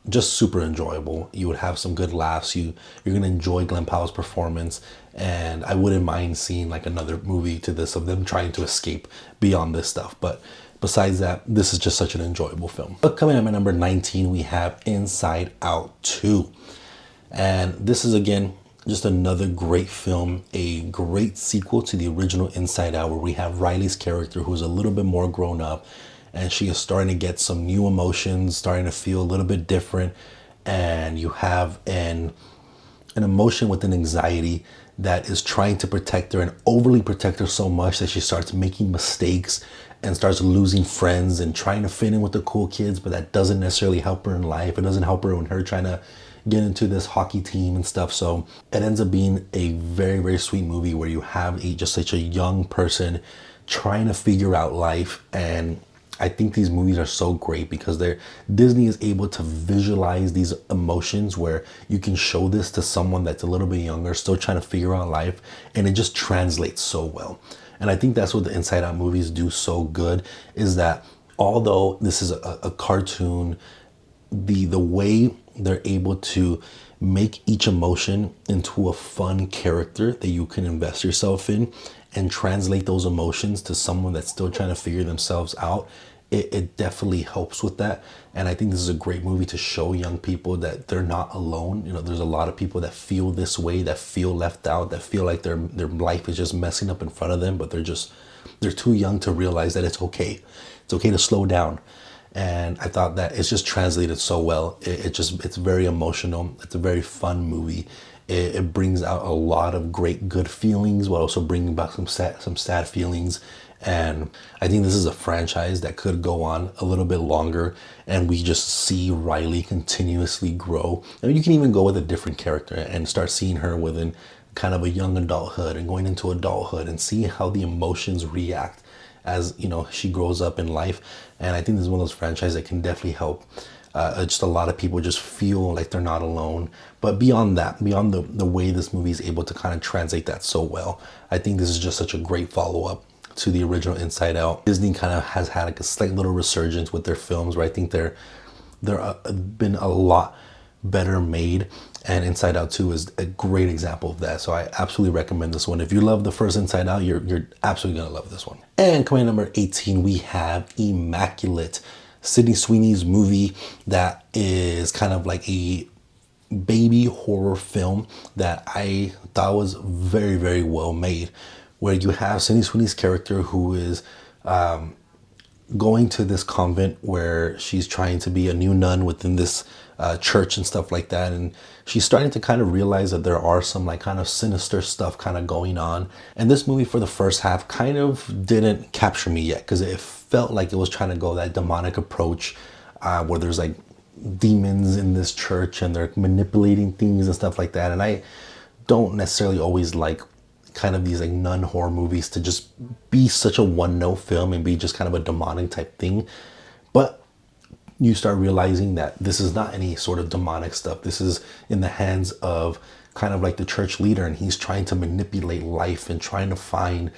just super enjoyable. You would have some good laughs. You're gonna enjoy Glenn Powell's performance, and I wouldn't mind seeing like another movie to this of them trying to escape beyond this stuff. But besides that, this is just such an enjoyable film. But coming up at number 19, we have Inside Out 2, and this is again just another great film, a great sequel to the original Inside Out, where we have Riley's character who's a little bit more grown up, and she is starting to get some new emotions, starting to feel a little bit different. And you have an emotion with an anxiety that is trying to protect her and overly protect her so much that she starts making mistakes and starts losing friends and trying to fit in with the cool kids, but that doesn't necessarily help her in life. It doesn't help her when her trying to get into this hockey team and stuff. So it ends up being a very, very sweet movie where you have just such a young person trying to figure out life. And I think these movies are so great because Disney is able to visualize these emotions where you can show this to someone that's a little bit younger, still trying to figure out life, and it just translates so well. And I think that's what the Inside Out movies do so good, is that although this is a cartoon, the way they're able to make each emotion into a fun character that you can invest yourself in and translate those emotions to someone that's still trying to figure themselves out, it definitely helps with that. And I think this is a great movie to show young people that they're not alone. You know, there's a lot of people that feel this way, that feel left out, that feel like their life is just messing up in front of them, but they're too young to realize that it's okay. It's okay to slow down. And I thought that it's just translated so well. It's very emotional. It's a very fun movie. It brings out a lot of great good feelings while also bringing back some sad feelings. And I think this is a franchise that could go on a little bit longer, and we just see Riley continuously grow. I mean, you can even go with a different character and start seeing her within kind of a young adulthood and going into adulthood and see how the emotions react as, you know, she grows up in life. And I think this is one of those franchises that can definitely help just a lot of people just feel like they're not alone. But beyond that, beyond the way this movie is able to kind of translate that so well, I think this is just such a great follow-up to the original Inside Out. Disney kind of has had like a slight little resurgence with their films, where I think they're been a lot better made, and Inside Out 2 is a great example of that. So I absolutely recommend this one. If you love the first Inside Out, you're absolutely gonna love this one. And coming at number 18, we have Immaculate, Sydney Sweeney's movie that is kind of like a baby horror film that I thought was very, very well made, where you have Sydney Sweeney's character who is going to this convent where she's trying to be a new nun within this church and stuff like that. And she's starting to kind of realize that there are some like kind of sinister stuff kind of going on. And this movie for the first half kind of didn't capture me yet, because it felt like it was trying to go that demonic approach where there's like demons in this church and they're manipulating things and stuff like that. And I don't necessarily always like kind of these like nun horror movies to just be such a one-note film and be just kind of a demonic type thing. But you start realizing that this is not any sort of demonic stuff. This is in the hands of kind of like the church leader, and he's trying to manipulate life and trying to find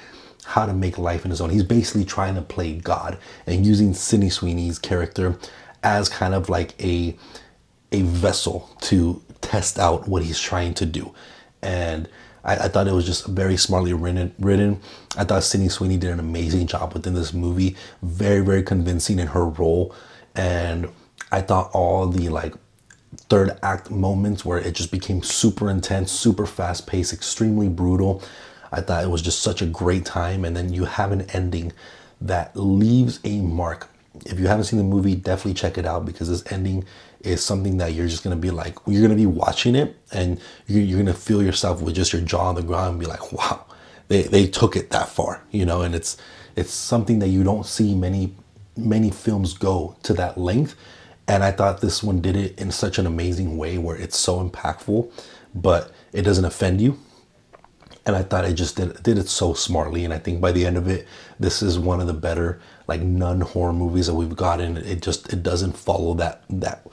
how to make life in his own. He's basically trying to play God and using Sydney Sweeney's character as kind of like a vessel to test out what he's trying to do. And I thought it was just very smartly written. I thought Sydney Sweeney did an amazing job within this movie. Very, very convincing in her role. And I thought all the like third act moments where it just became super intense, super fast paced, extremely brutal, I thought it was just such a great time. And then you have an ending that leaves a mark. If you haven't seen the movie, definitely check it out, because this ending is something that you're just going to be like, you're going to be watching it and you're going to feel yourself with just your jaw on the ground and be like, wow, they took it that far, and it's something that you don't see many films go to that length. And I thought this one did it in such an amazing way where it's so impactful, but it doesn't offend you. And I thought it just did it so smartly. And I think by the end of it, this is one of the better like non-horror movies that we've gotten. It doesn't follow that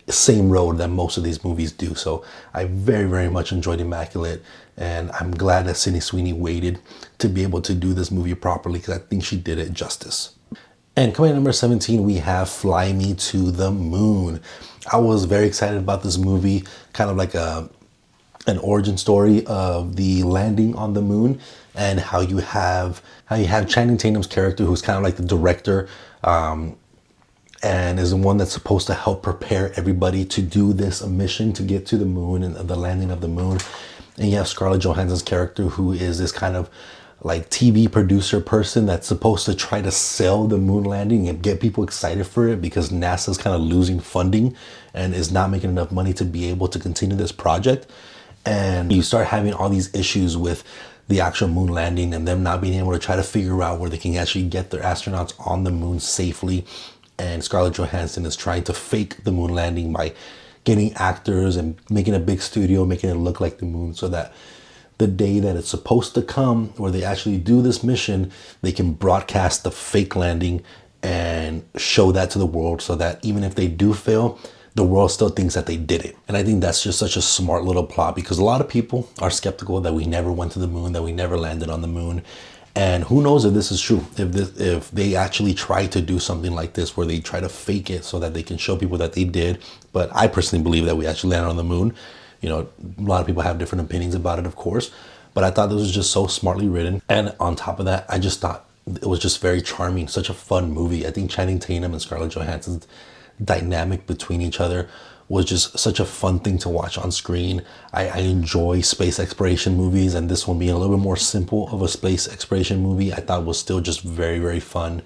same road that most of these movies do. So I very much enjoyed Immaculate, and I'm glad that Sydney Sweeney waited to be able to do this movie properly, because I think she did it justice. And coming at number 17, we have Fly Me to the Moon. I was very excited about this movie, kind of like an origin story of the landing on the moon, and how you have Channing Tatum's character, who's kind of like the director, and is the one that's supposed to help prepare everybody to do this mission to get to the moon and the landing of the moon. And you have Scarlett Johansson's character, who is this kind of like TV producer person that's supposed to try to sell the moon landing and get people excited for it, because NASA's kind of losing funding and is not making enough money to be able to continue this project. And you start having all these issues with the actual moon landing and them not being able to try to figure out where they can actually get their astronauts on the moon safely. And Scarlett Johansson is trying to fake the moon landing by getting actors and making a big studio, making it look like the moon, so that the day that it's supposed to come, where they actually do this mission, they can broadcast the fake landing and show that to the world, so that even if they do fail, the world still thinks that they did it. And I think that's just such a smart little plot, because a lot of people are skeptical that we never went to the moon, that we never landed on the moon. And who knows if this is true, if they actually try to do something like this, where they try to fake it so that they can show people that they did. But I personally believe that we actually landed on the moon. A lot of people have different opinions about it, of course, but I thought this was just so smartly written. And on top of that, I just thought it was just very charming, such a fun movie. I think Channing Tatum and Scarlett Johansson's dynamic between each other was just such a fun thing to watch on screen. I enjoy space exploration movies, and this one being a little bit more simple of a space exploration movie, I thought was still just very fun.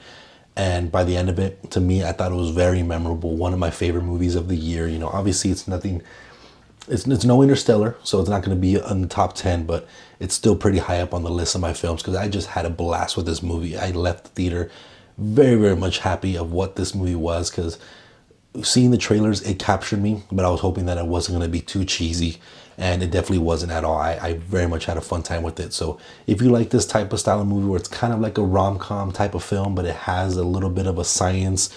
And by the end of it, to me, I thought it was very memorable. One of my favorite movies of the year. Obviously it's no Interstellar, so it's not going to be on the top 10, but it's still pretty high up on the list of my films, because I just had a blast with this movie. I left the theater very much happy of what this movie was, because seeing the trailers, it captured me, but I was hoping that it wasn't going to be too cheesy, and it definitely wasn't at all. I very much had a fun time with it. So if you like this type of style of movie, where it's kind of like a rom-com type of film, but it has a little bit of a science,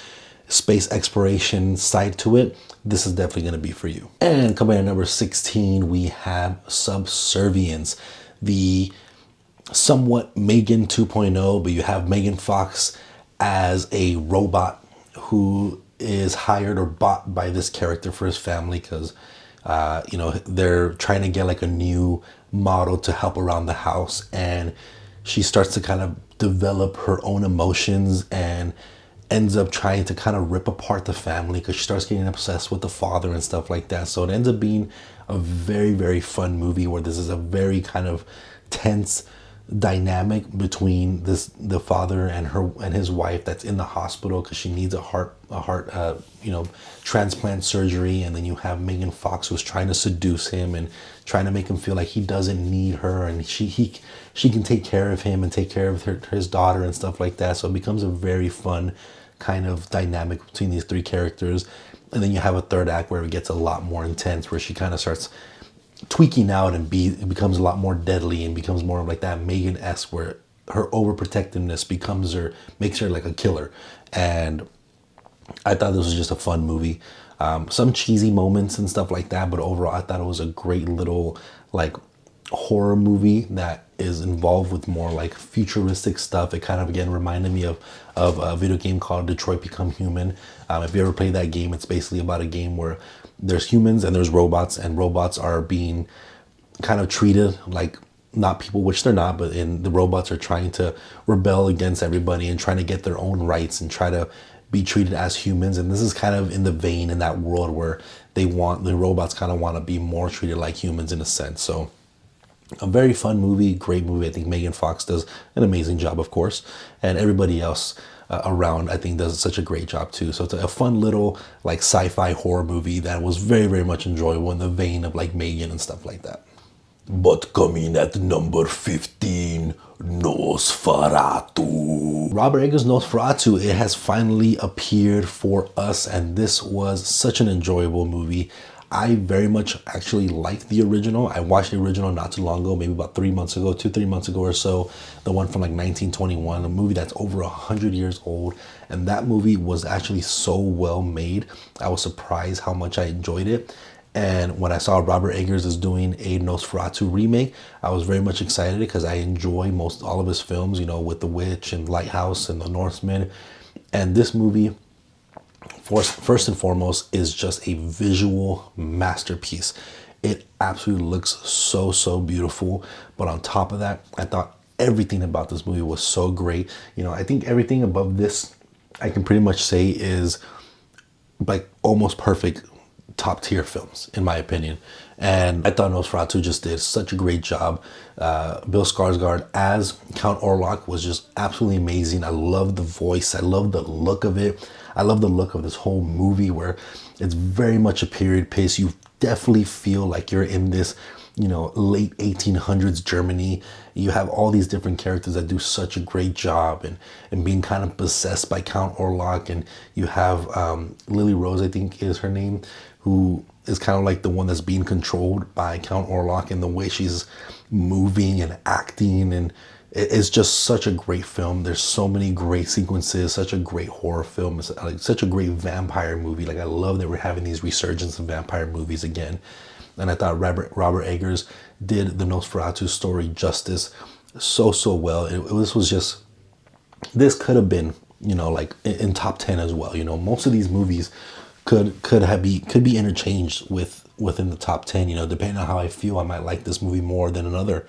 space exploration side to it, this is definitely going to be for you. And coming at number 16, we have Subservience, the somewhat Megan 2.0, but you have Megan Fox as a robot who is hired or bought by this character for his family, because they're trying to get like a new model to help around the house, and she starts to kind of develop her own emotions and ends up trying to kind of rip apart the family, because she starts getting obsessed with the father and stuff like that. So it ends up being a very fun movie, where this is a very kind of tense dynamic between the father and his wife that's in the hospital, because she needs a heart transplant surgery. And then you have Megan Fox, who's trying to seduce him and trying to make him feel like he doesn't need her, and she can take care of him and take care of his daughter and stuff like that. So it becomes a very fun kind of dynamic between these three characters. And then you have a third act where it gets a lot more intense, where she kind of starts tweaking out and it becomes a lot more deadly, and becomes more of like that Megan-esque, where her overprotectiveness makes her like a killer. And I thought this was just a fun movie. Some cheesy moments and stuff like that, but overall I thought it was a great little like horror movie that is involved with more like futuristic stuff. It kind of again reminded me of a video game called Detroit Become Human. If you ever played that game, it's basically about a game where there's humans and there's robots, and robots are being kind of treated like not people, which they're not, but the robots are trying to rebel against everybody and trying to get their own rights and try to be treated as humans. And this is kind of in the vein in that world where the robots kind of want to be more treated like humans in a sense. So a very fun movie, great movie. I think Megan Fox does an amazing job, of course, and everybody else around I think does such a great job too. So it's a fun little like sci-fi horror movie that was very much enjoyable in the vein of like Megan and stuff like that. But coming at number 15, Nosferatu. Robert Eggers' Nosferatu, it has finally appeared for us, and this was such an enjoyable movie. I very much actually liked the original. I watched the original not too long ago, maybe about 3 months ago, 3 months ago or so. The one from like 1921, a movie that's over 100 years old. And that movie was actually so well made. I was surprised how much I enjoyed it. And when I saw Robert Eggers is doing a Nosferatu remake, I was very much excited because I enjoy most all of his films, you know, with The Witch and Lighthouse and The Northman. And this movie, first and foremost, is just a visual masterpiece. It absolutely looks so, so beautiful. But on top of that, I thought everything about this movie was so great. You know, I think everything above this, I can pretty much say is like almost perfect top tier films in my opinion. And I thought Nosferatu just did such a great job. Bill Skarsgård as Count Orlok was just absolutely amazing. I love the voice, I love the look of it, I love the look of this whole movie where it's very much a period piece. You definitely feel like you're in this, you know, late 1800s Germany. You have all these different characters that do such a great job and being kind of possessed by Count Orlok. And you have Lily Rose, I think is her name, who is kind of like the one that's being controlled by Count Orlok, and the way she's moving and acting. And it's just such a great film. There's so many great sequences, such a great horror film. It's like such a great vampire movie. Like I love that we're having these resurgence of vampire movies again. And I thought Robert Eggers did the Nosferatu story justice so, so well. This could have been, you know, like in top 10 as well. You know, most of these movies could be interchanged within the top 10, you know, depending on how I feel. I might like this movie more than another.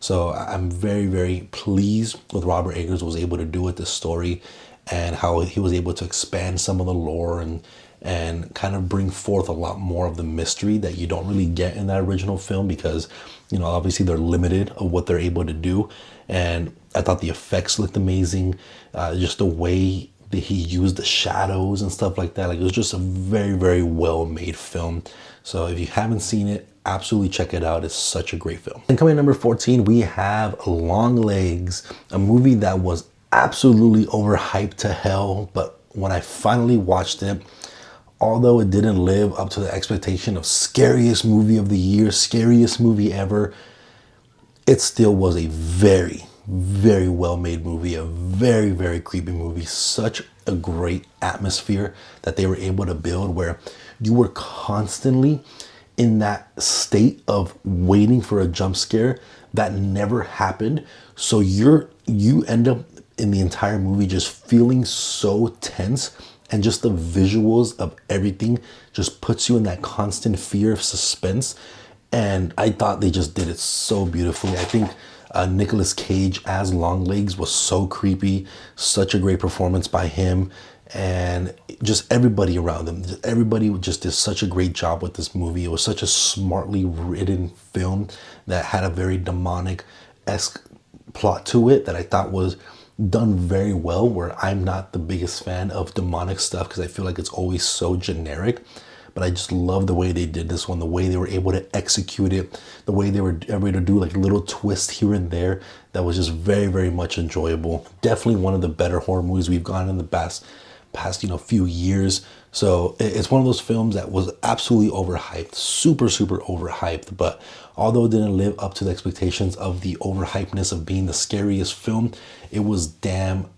So I'm very, very pleased with Robert Eggers was able to do with this story, and how he was able to expand some of the lore and kind of bring forth a lot more of the mystery that you don't really get in that original film, because, you know, obviously they're limited of what they're able to do. And I thought the effects looked amazing. Just the way that he used the shadows and stuff like that. Like it was just a very, very well made film. So if you haven't seen it, absolutely check it out. It's such a great film. And coming at number 14, we have Longlegs, a movie that was absolutely overhyped to hell. But when I finally watched it, although it didn't live up to the expectation of scariest movie of the year, scariest movie ever, it still was a very, very well made movie, a very, very creepy movie. Such a great atmosphere that they were able to build, where you were constantly in that state of waiting for a jump scare that never happened. So you end up in the entire movie just feeling so tense, and just the visuals of everything just puts you in that constant fear of suspense. And I thought they just did it so beautifully. I think Nicolas Cage as Longlegs was so creepy. Such a great performance by him, and just everybody around him. Everybody just did such a great job with this movie. It was such a smartly written film that had a very demonic-esque plot to it that I thought was done very well, where I'm not the biggest fan of demonic stuff because I feel like it's always so generic. But I just love the way they did this one, the way they were able to execute it, the way they were able to do like little twists here and there. That was just very, very much enjoyable. Definitely one of the better horror movies we've gotten in the past few years. So it's one of those films that was absolutely overhyped, super, super overhyped. But although it didn't live up to the expectations of the overhypeness of being the scariest film, it was damn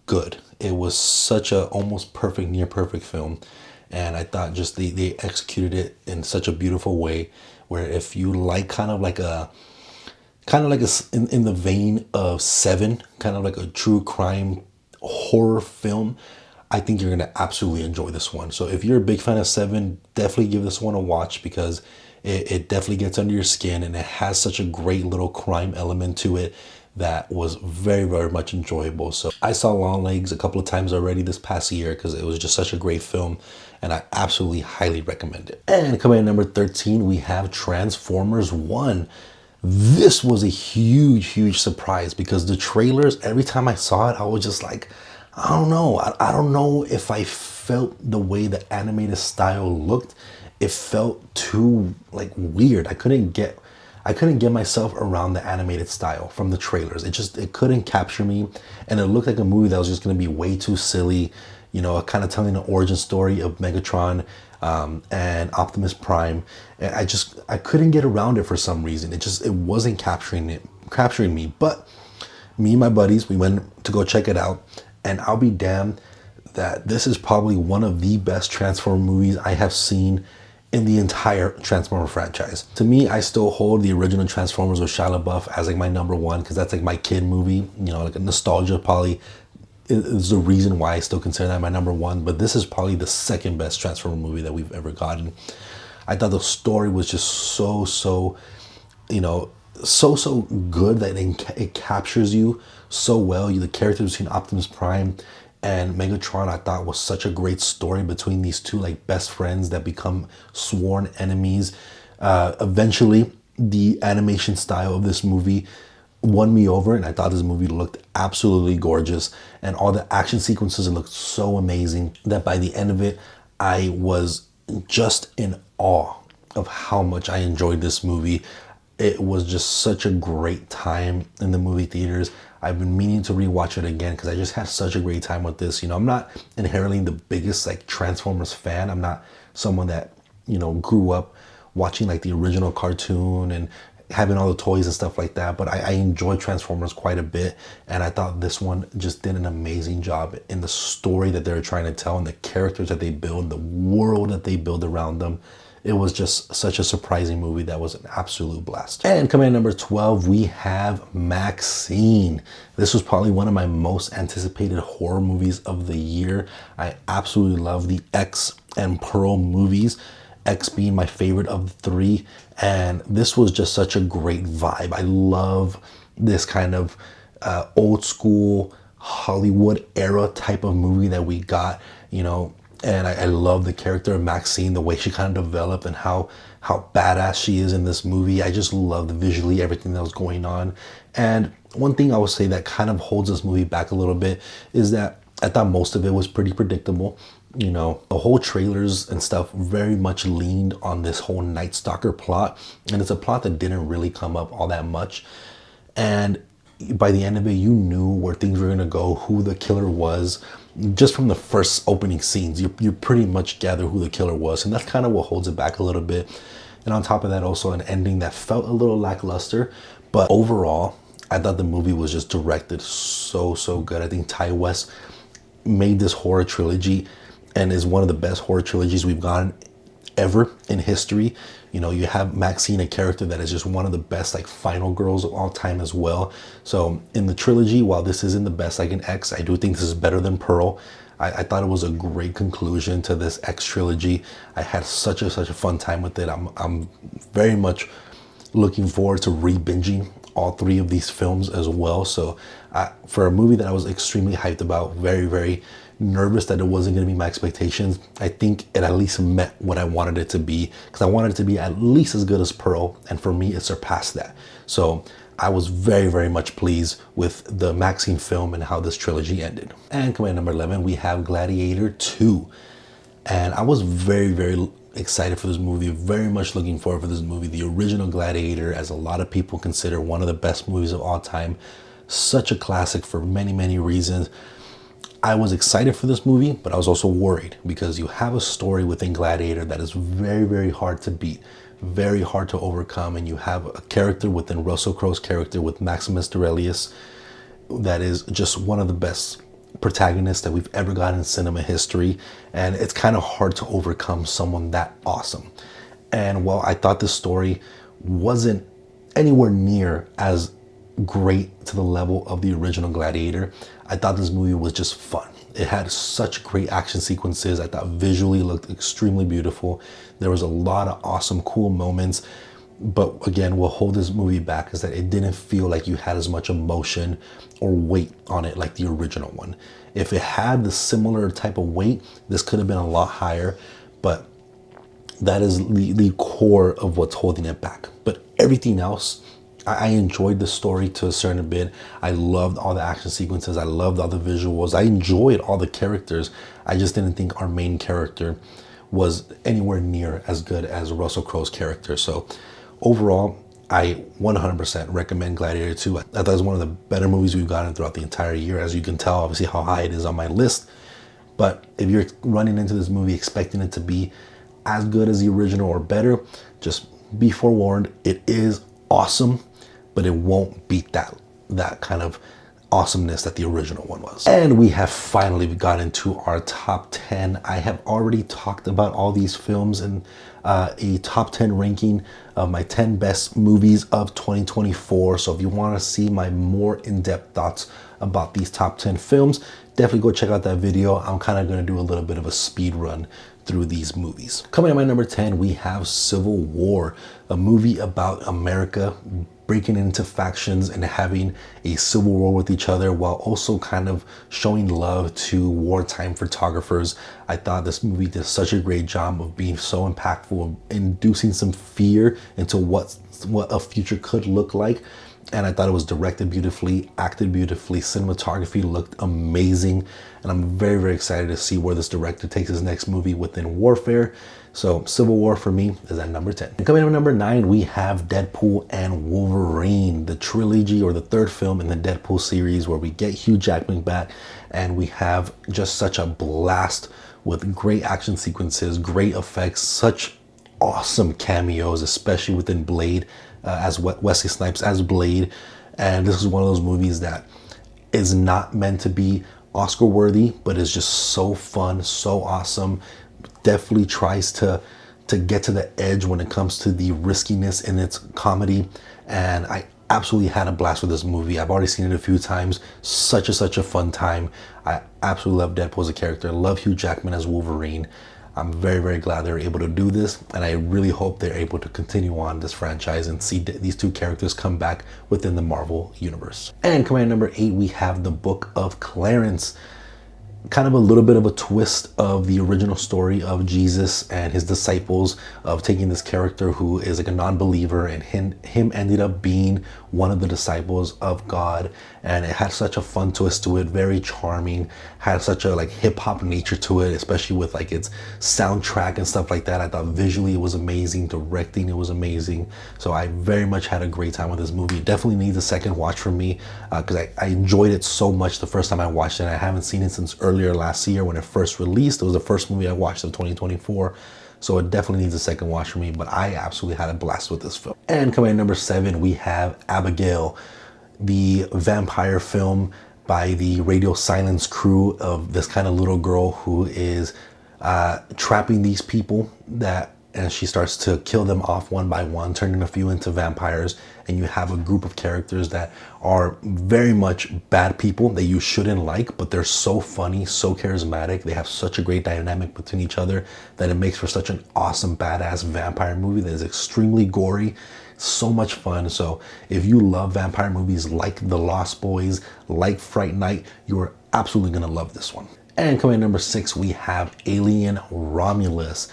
good. It was such a almost perfect, near perfect film. And I thought just they executed it in such a beautiful way, where if you like kind of like in the vein of Seven, kind of like a true crime horror film, I think you're going to absolutely enjoy this one. So if you're a big fan of Seven, definitely give this one a watch, because it definitely gets under your skin, and it has such a great little crime element to it that was very, very much enjoyable. So I saw Longlegs a couple of times already this past year because it was just such a great film, and I absolutely highly recommend it. And coming at number 13, we have Transformers 1. This was a huge surprise, because the trailers, every time I saw it, I was just like, I don't know. I don't know if I felt the way the animated style looked. It felt too like weird. I I couldn't get myself around the animated style from the trailers. It couldn't capture me, and it looked like a movie that was just going to be way too silly, kind of telling the origin story of Megatron and Optimus Prime. And I couldn't get around it for some reason. It wasn't capturing me. But me and my buddies, we went to go check it out, and I'll be damned that this is probably one of the best Transformer movies I have seen in the entire Transformer franchise. To me, I still hold the original Transformers with Shia LaBeouf as like my number one, because that's like my kid movie. Like a nostalgia probably is the reason why I still consider that my number one. But this is probably the second best Transformer movie that we've ever gotten. I thought the story was just so good that it captures you so well. The character between Optimus Prime and Megatron, I thought, was such a great story between these two like best friends that become sworn enemies. Eventually, the animation style of this movie won me over, and I thought this movie looked absolutely gorgeous, and all the action sequences looked so amazing that by the end of it, I was just in awe of how much I enjoyed this movie. It was just such a great time in the movie theaters. I've been meaning to rewatch it again because I just had such a great time with this. I'm not inherently the biggest like Transformers fan. I'm not someone that, grew up watching like the original cartoon and having all the toys and stuff like that. But I enjoy Transformers quite a bit. And I thought this one just did an amazing job in the story that they're trying to tell and the characters that they build, the world that they build around them. It was just such a surprising movie that was an absolute blast. And coming at number 12, we have Maxine. This was probably one of my most anticipated horror movies of the year. I absolutely love the X and Pearl movies, X being my favorite of the three. And this was just such a great vibe. I love this kind of old school Hollywood era type of movie that we got, and I love the character of Maxine, the way she kind of developed and how badass she is in this movie. I just love visually everything that was going on. And one thing I would say that kind of holds this movie back a little bit is that I thought most of it was pretty predictable. The whole trailers and stuff very much leaned on this whole Night Stalker plot. And it's a plot that didn't really come up all that much. And by the end of it, you knew where things were going to go, who the killer was. Just from the first opening scenes, you pretty much gather who the killer was. And that's kind of what holds it back a little bit. And on top of that, also an ending that felt a little lackluster. But overall, I thought the movie was just directed so good. I think Ty West made this horror trilogy and is one of the best horror trilogies we've gotten ever in history. You have Maxine, a character that is just one of the best like final girls of all time as well. So in the trilogy, while this isn't the best like in X, I do think this is better than Pearl. I thought it was a great conclusion to this X trilogy. I had such a fun time with it. I'm very much looking forward to re-binging all three of these films as well. So for a movie that I was extremely hyped about, very nervous that it wasn't going to be my expectations, I think it at least met what I wanted it to be, because I wanted it to be at least as good as Pearl, and for me it surpassed that. So I was very much pleased with the Maxine film and how this trilogy ended. And coming at number 11, we have Gladiator 2. And I was very excited for this movie, very much looking forward for this movie. The original Gladiator, as a lot of people consider one of the best movies of all time, such a classic for many reasons. I was excited for this movie, but I was also worried because you have a story within Gladiator that is very hard to beat, very hard to overcome, and you have a character within Russell Crowe's character with Maximus Aurelius that is just one of the best protagonists that we've ever gotten in cinema history, and it's kind of hard to overcome someone that awesome. And while I thought this story wasn't anywhere near as great to the level of the original Gladiator, I thought this movie was just fun. It had such great action sequences. I thought visually looked extremely beautiful. There was a lot of awesome, cool moments. But again, what hold this movie back is that it didn't feel like you had as much emotion or weight on it like the original one. If it had the similar type of weight, this could have been a lot higher, but that is the core of what's holding it back. But everything else, I enjoyed the story to a certain bit. I loved all the action sequences. I loved all the visuals. I enjoyed all the characters. I just didn't think our main character was anywhere near as good as Russell Crowe's character. So overall, I 100% recommend Gladiator 2. I thought it was one of the better movies we've gotten throughout the entire year. As you can tell, obviously, how high it is on my list. But if you're running into this movie expecting it to be as good as the original or better, just be forewarned, it is awesome, but it won't beat that kind of awesomeness that the original one was. And we have finally gotten to our top 10. I have already talked about all these films in a top 10 ranking of my 10 best movies of 2024. So if you want to see my more in-depth thoughts about these top 10 films, definitely go check out that video. I'm kind of going to do a little bit of a speed run through these movies. Coming at my number 10, we have Civil War, a movie about America breaking into factions and having a civil war with each other while also kind of showing love to wartime photographers. I thought this movie did such a great job of being so impactful, of inducing some fear into what a future could look like. And I thought it was directed beautifully, acted beautifully, cinematography looked amazing. And I'm very, very excited to see where this director takes his next movie within warfare. So Civil War for me is at number 10. And coming in at number 9, we have Deadpool and Wolverine, the trilogy or the third film in the Deadpool series where we get Hugh Jackman back and we have just such a blast with great action sequences, great effects, such awesome cameos, especially within Blade, as Wesley Snipes as Blade. And this is one of those movies that is not meant to be Oscar worthy, but is just so fun, so awesome. Definitely tries to get to the edge when it comes to the riskiness in its comedy. And I absolutely had a blast with this movie. I've already seen it a few times. Such a fun time. I absolutely love Deadpool as a character. Love Hugh Jackman as Wolverine. I'm very, very glad they're able to do this, and I really hope they're able to continue on this franchise and see these two characters come back within the Marvel universe. And coming at number 8, we have The Book of Clarence. Kind of a little bit of a twist of the original story of Jesus and his disciples, of taking this character who is like a non-believer and him ended up being one of the disciples of God. And it had such a fun twist to it, very charming, had such a like hip-hop nature to it, especially with like its soundtrack and stuff like that. I thought visually it was amazing, directing it was amazing. So I very much had a great time with this movie. It definitely needs a second watch from me because I enjoyed it so much the first time I watched it. I haven't seen it since earlier last year when it first released. It was the first movie I watched of 2024. So it definitely needs a second watch for me, but I absolutely had a blast with this film. And coming in at number 7, we have Abigail, the vampire film by the Radio Silence crew of this kind of little girl who is trapping these people and she starts to kill them off one by one, turning a few into vampires. And you have a group of characters that are very much bad people that you shouldn't like, but they're so funny, so charismatic. They have such a great dynamic between each other that it makes for such an awesome, badass vampire movie that is extremely gory. So much fun. So if you love vampire movies like The Lost Boys, like Fright Night, you are absolutely going to love this one. And coming at number 6, we have Alien Romulus.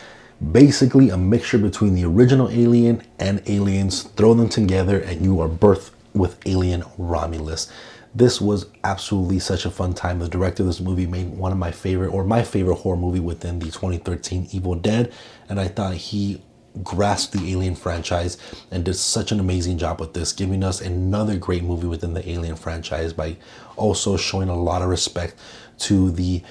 Basically a mixture between the original Alien and Aliens. Throw them together and you are birthed with Alien Romulus. This was absolutely such a fun time. The director of this movie made one of my favorite, or my favorite horror movie within the 2013 Evil Dead. And I thought he grasped the Alien franchise and did such an amazing job with this, giving us another great movie within the Alien franchise by also showing a lot of respect to the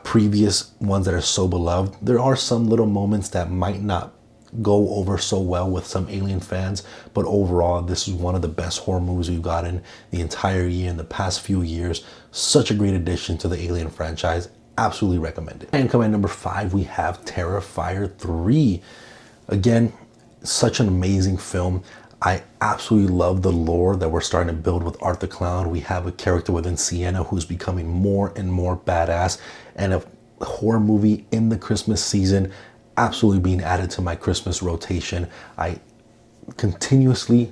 previous ones that are so beloved. There are some little moments that might not go over so well with some Alien fans, but overall this is one of the best horror movies we've gotten the entire year, in the past few years. Such a great addition to the Alien franchise. Absolutely recommend it. And coming at number 5, we have Terrifier 3. Again, such an amazing film. I absolutely love the lore that we're starting to build with Art the Clown. We have a character within Sienna who's becoming more and more badass, and a horror movie in the Christmas season absolutely being added to my Christmas rotation. I continuously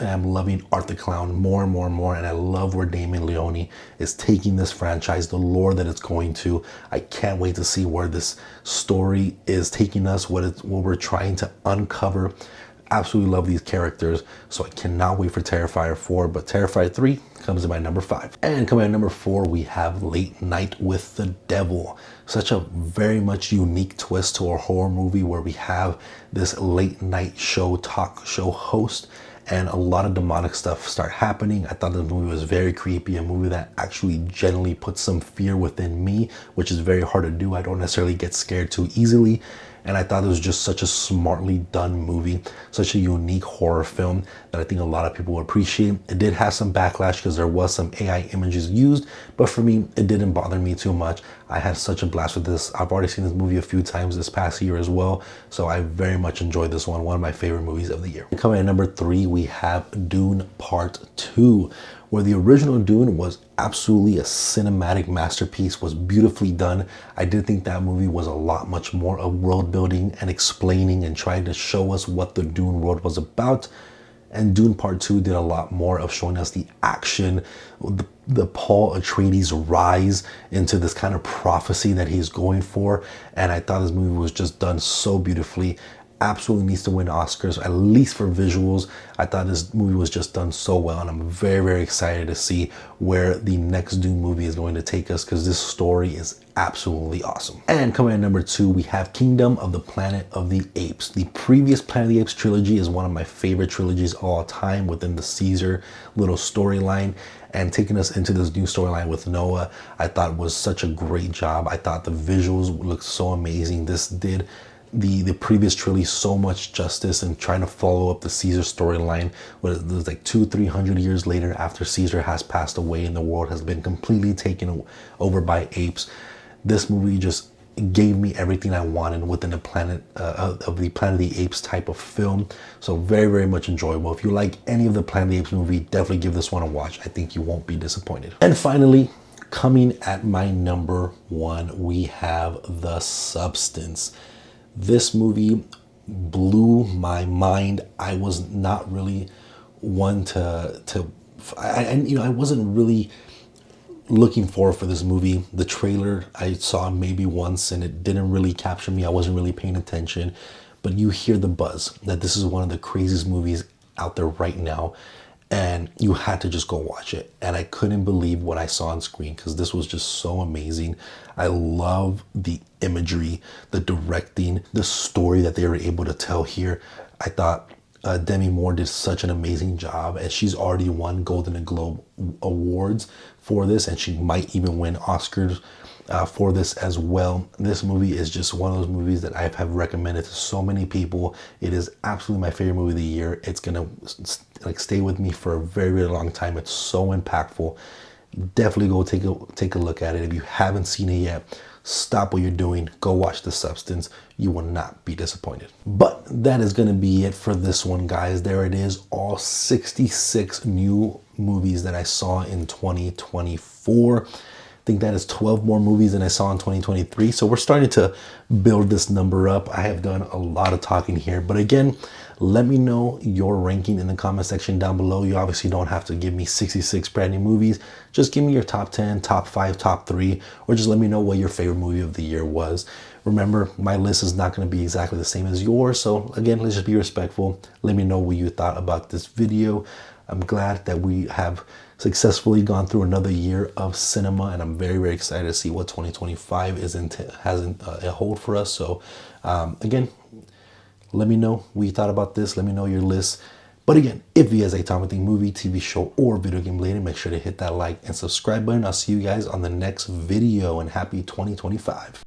am loving Art the Clown more and more and more, and I love where Damien Leone is taking this franchise, the lore that it's going to. I can't wait to see where this story is taking us, what we're trying to uncover. Absolutely love these characters, so I cannot wait for Terrifier 4, but Terrifier 3 comes in my number 5. And coming at number 4, we have Late Night with the Devil. Such a very much unique twist to our horror movie where we have this late night show, talk show host, and a lot of demonic stuff start happening. I thought the movie was very creepy, a movie that actually genuinely put some fear within me, which is very hard to do. I don't necessarily get scared too easily. And I thought it was just such a smartly done movie, such a unique horror film that I think a lot of people would appreciate. It did have some backlash because there was some AI images used, but for me, it didn't bother me too much. I had such a blast with this. I've already seen this movie a few times this past year as well, so I very much enjoyed this one of my favorite movies of the year. Coming at number 3, we have Dune Part 2, where the original Dune was absolutely a cinematic masterpiece, was beautifully done. I did think that movie was a lot much more of world building and explaining and trying to show us what the Dune world was about. And Dune Part 2 did a lot more of showing us the action, the Paul Atreides rise into this kind of prophecy that he's going for. And I thought this movie was just done so beautifully. Absolutely needs to win Oscars, at least for visuals. I thought this movie was just done so well, and I'm very, very excited to see where the next Dune movie is going to take us, because this story is absolutely awesome. And coming at number 2, we have Kingdom of the Planet of the Apes. The previous Planet of the Apes trilogy is one of my favorite trilogies of all time within the Caesar little storyline, and taking us into this new storyline with Noah, I thought was such a great job. I thought the visuals looked so amazing. This did the previous trilogy so much justice, and trying to follow up the Caesar storyline, where it was like 200-300 years later after Caesar has passed away and the world has been completely taken over by apes. This movie just gave me everything I wanted within the Planet of the Planet of the Apes type of film. So very, very much enjoyable. If you like any of the Planet of the Apes movie, definitely give this one a watch. I think you won't be disappointed. And finally, coming at my number 1, we have The Substance. This movie blew my mind. I was not really one I wasn't really looking forward for this movie. The trailer I saw maybe once and it didn't really capture me. I wasn't really paying attention, but you hear the buzz that this is one of the craziest movies out there right now, and you had to just go watch it. And I couldn't believe what I saw on screen, because this was just so amazing. I love the imagery, the directing, the story that they were able to tell here. I thought Demi Moore did such an amazing job, and she's already won Golden Globe awards for this, and she might even win Oscars for this as well. This movie is just one of those movies that I have recommended to so many people. It is absolutely my favorite movie of the year. It's gonna stay with me for a very, very long time. It's so impactful. Definitely go take a look at it. If you haven't seen it yet, stop what you're doing, go watch The Substance. You will not be disappointed. But that is going to be it for this one, guys. There it is, all 66 new movies that I saw in 2024. I think that is 12 more movies than I saw in 2023. So we're starting to build this number up. I have done a lot of talking here, but again, let me know your ranking in the comment section down below. You obviously don't have to give me 66 brand new movies. Just give me your top 10, top 5, top 3, or just let me know what your favorite movie of the year was. Remember, my list is not going to be exactly the same as yours. So again, let's just be respectful. Let me know what you thought about this video. I'm glad that we have successfully gone through another year of cinema, and I'm very, very excited to see what 2025 has a hold for us. So again, let me know what you thought about this. Let me know your list. But again, if you guys like Tom Think movie, TV show, or video game related, make sure to hit that like and subscribe button. I'll see you guys on the next video, and happy 2025.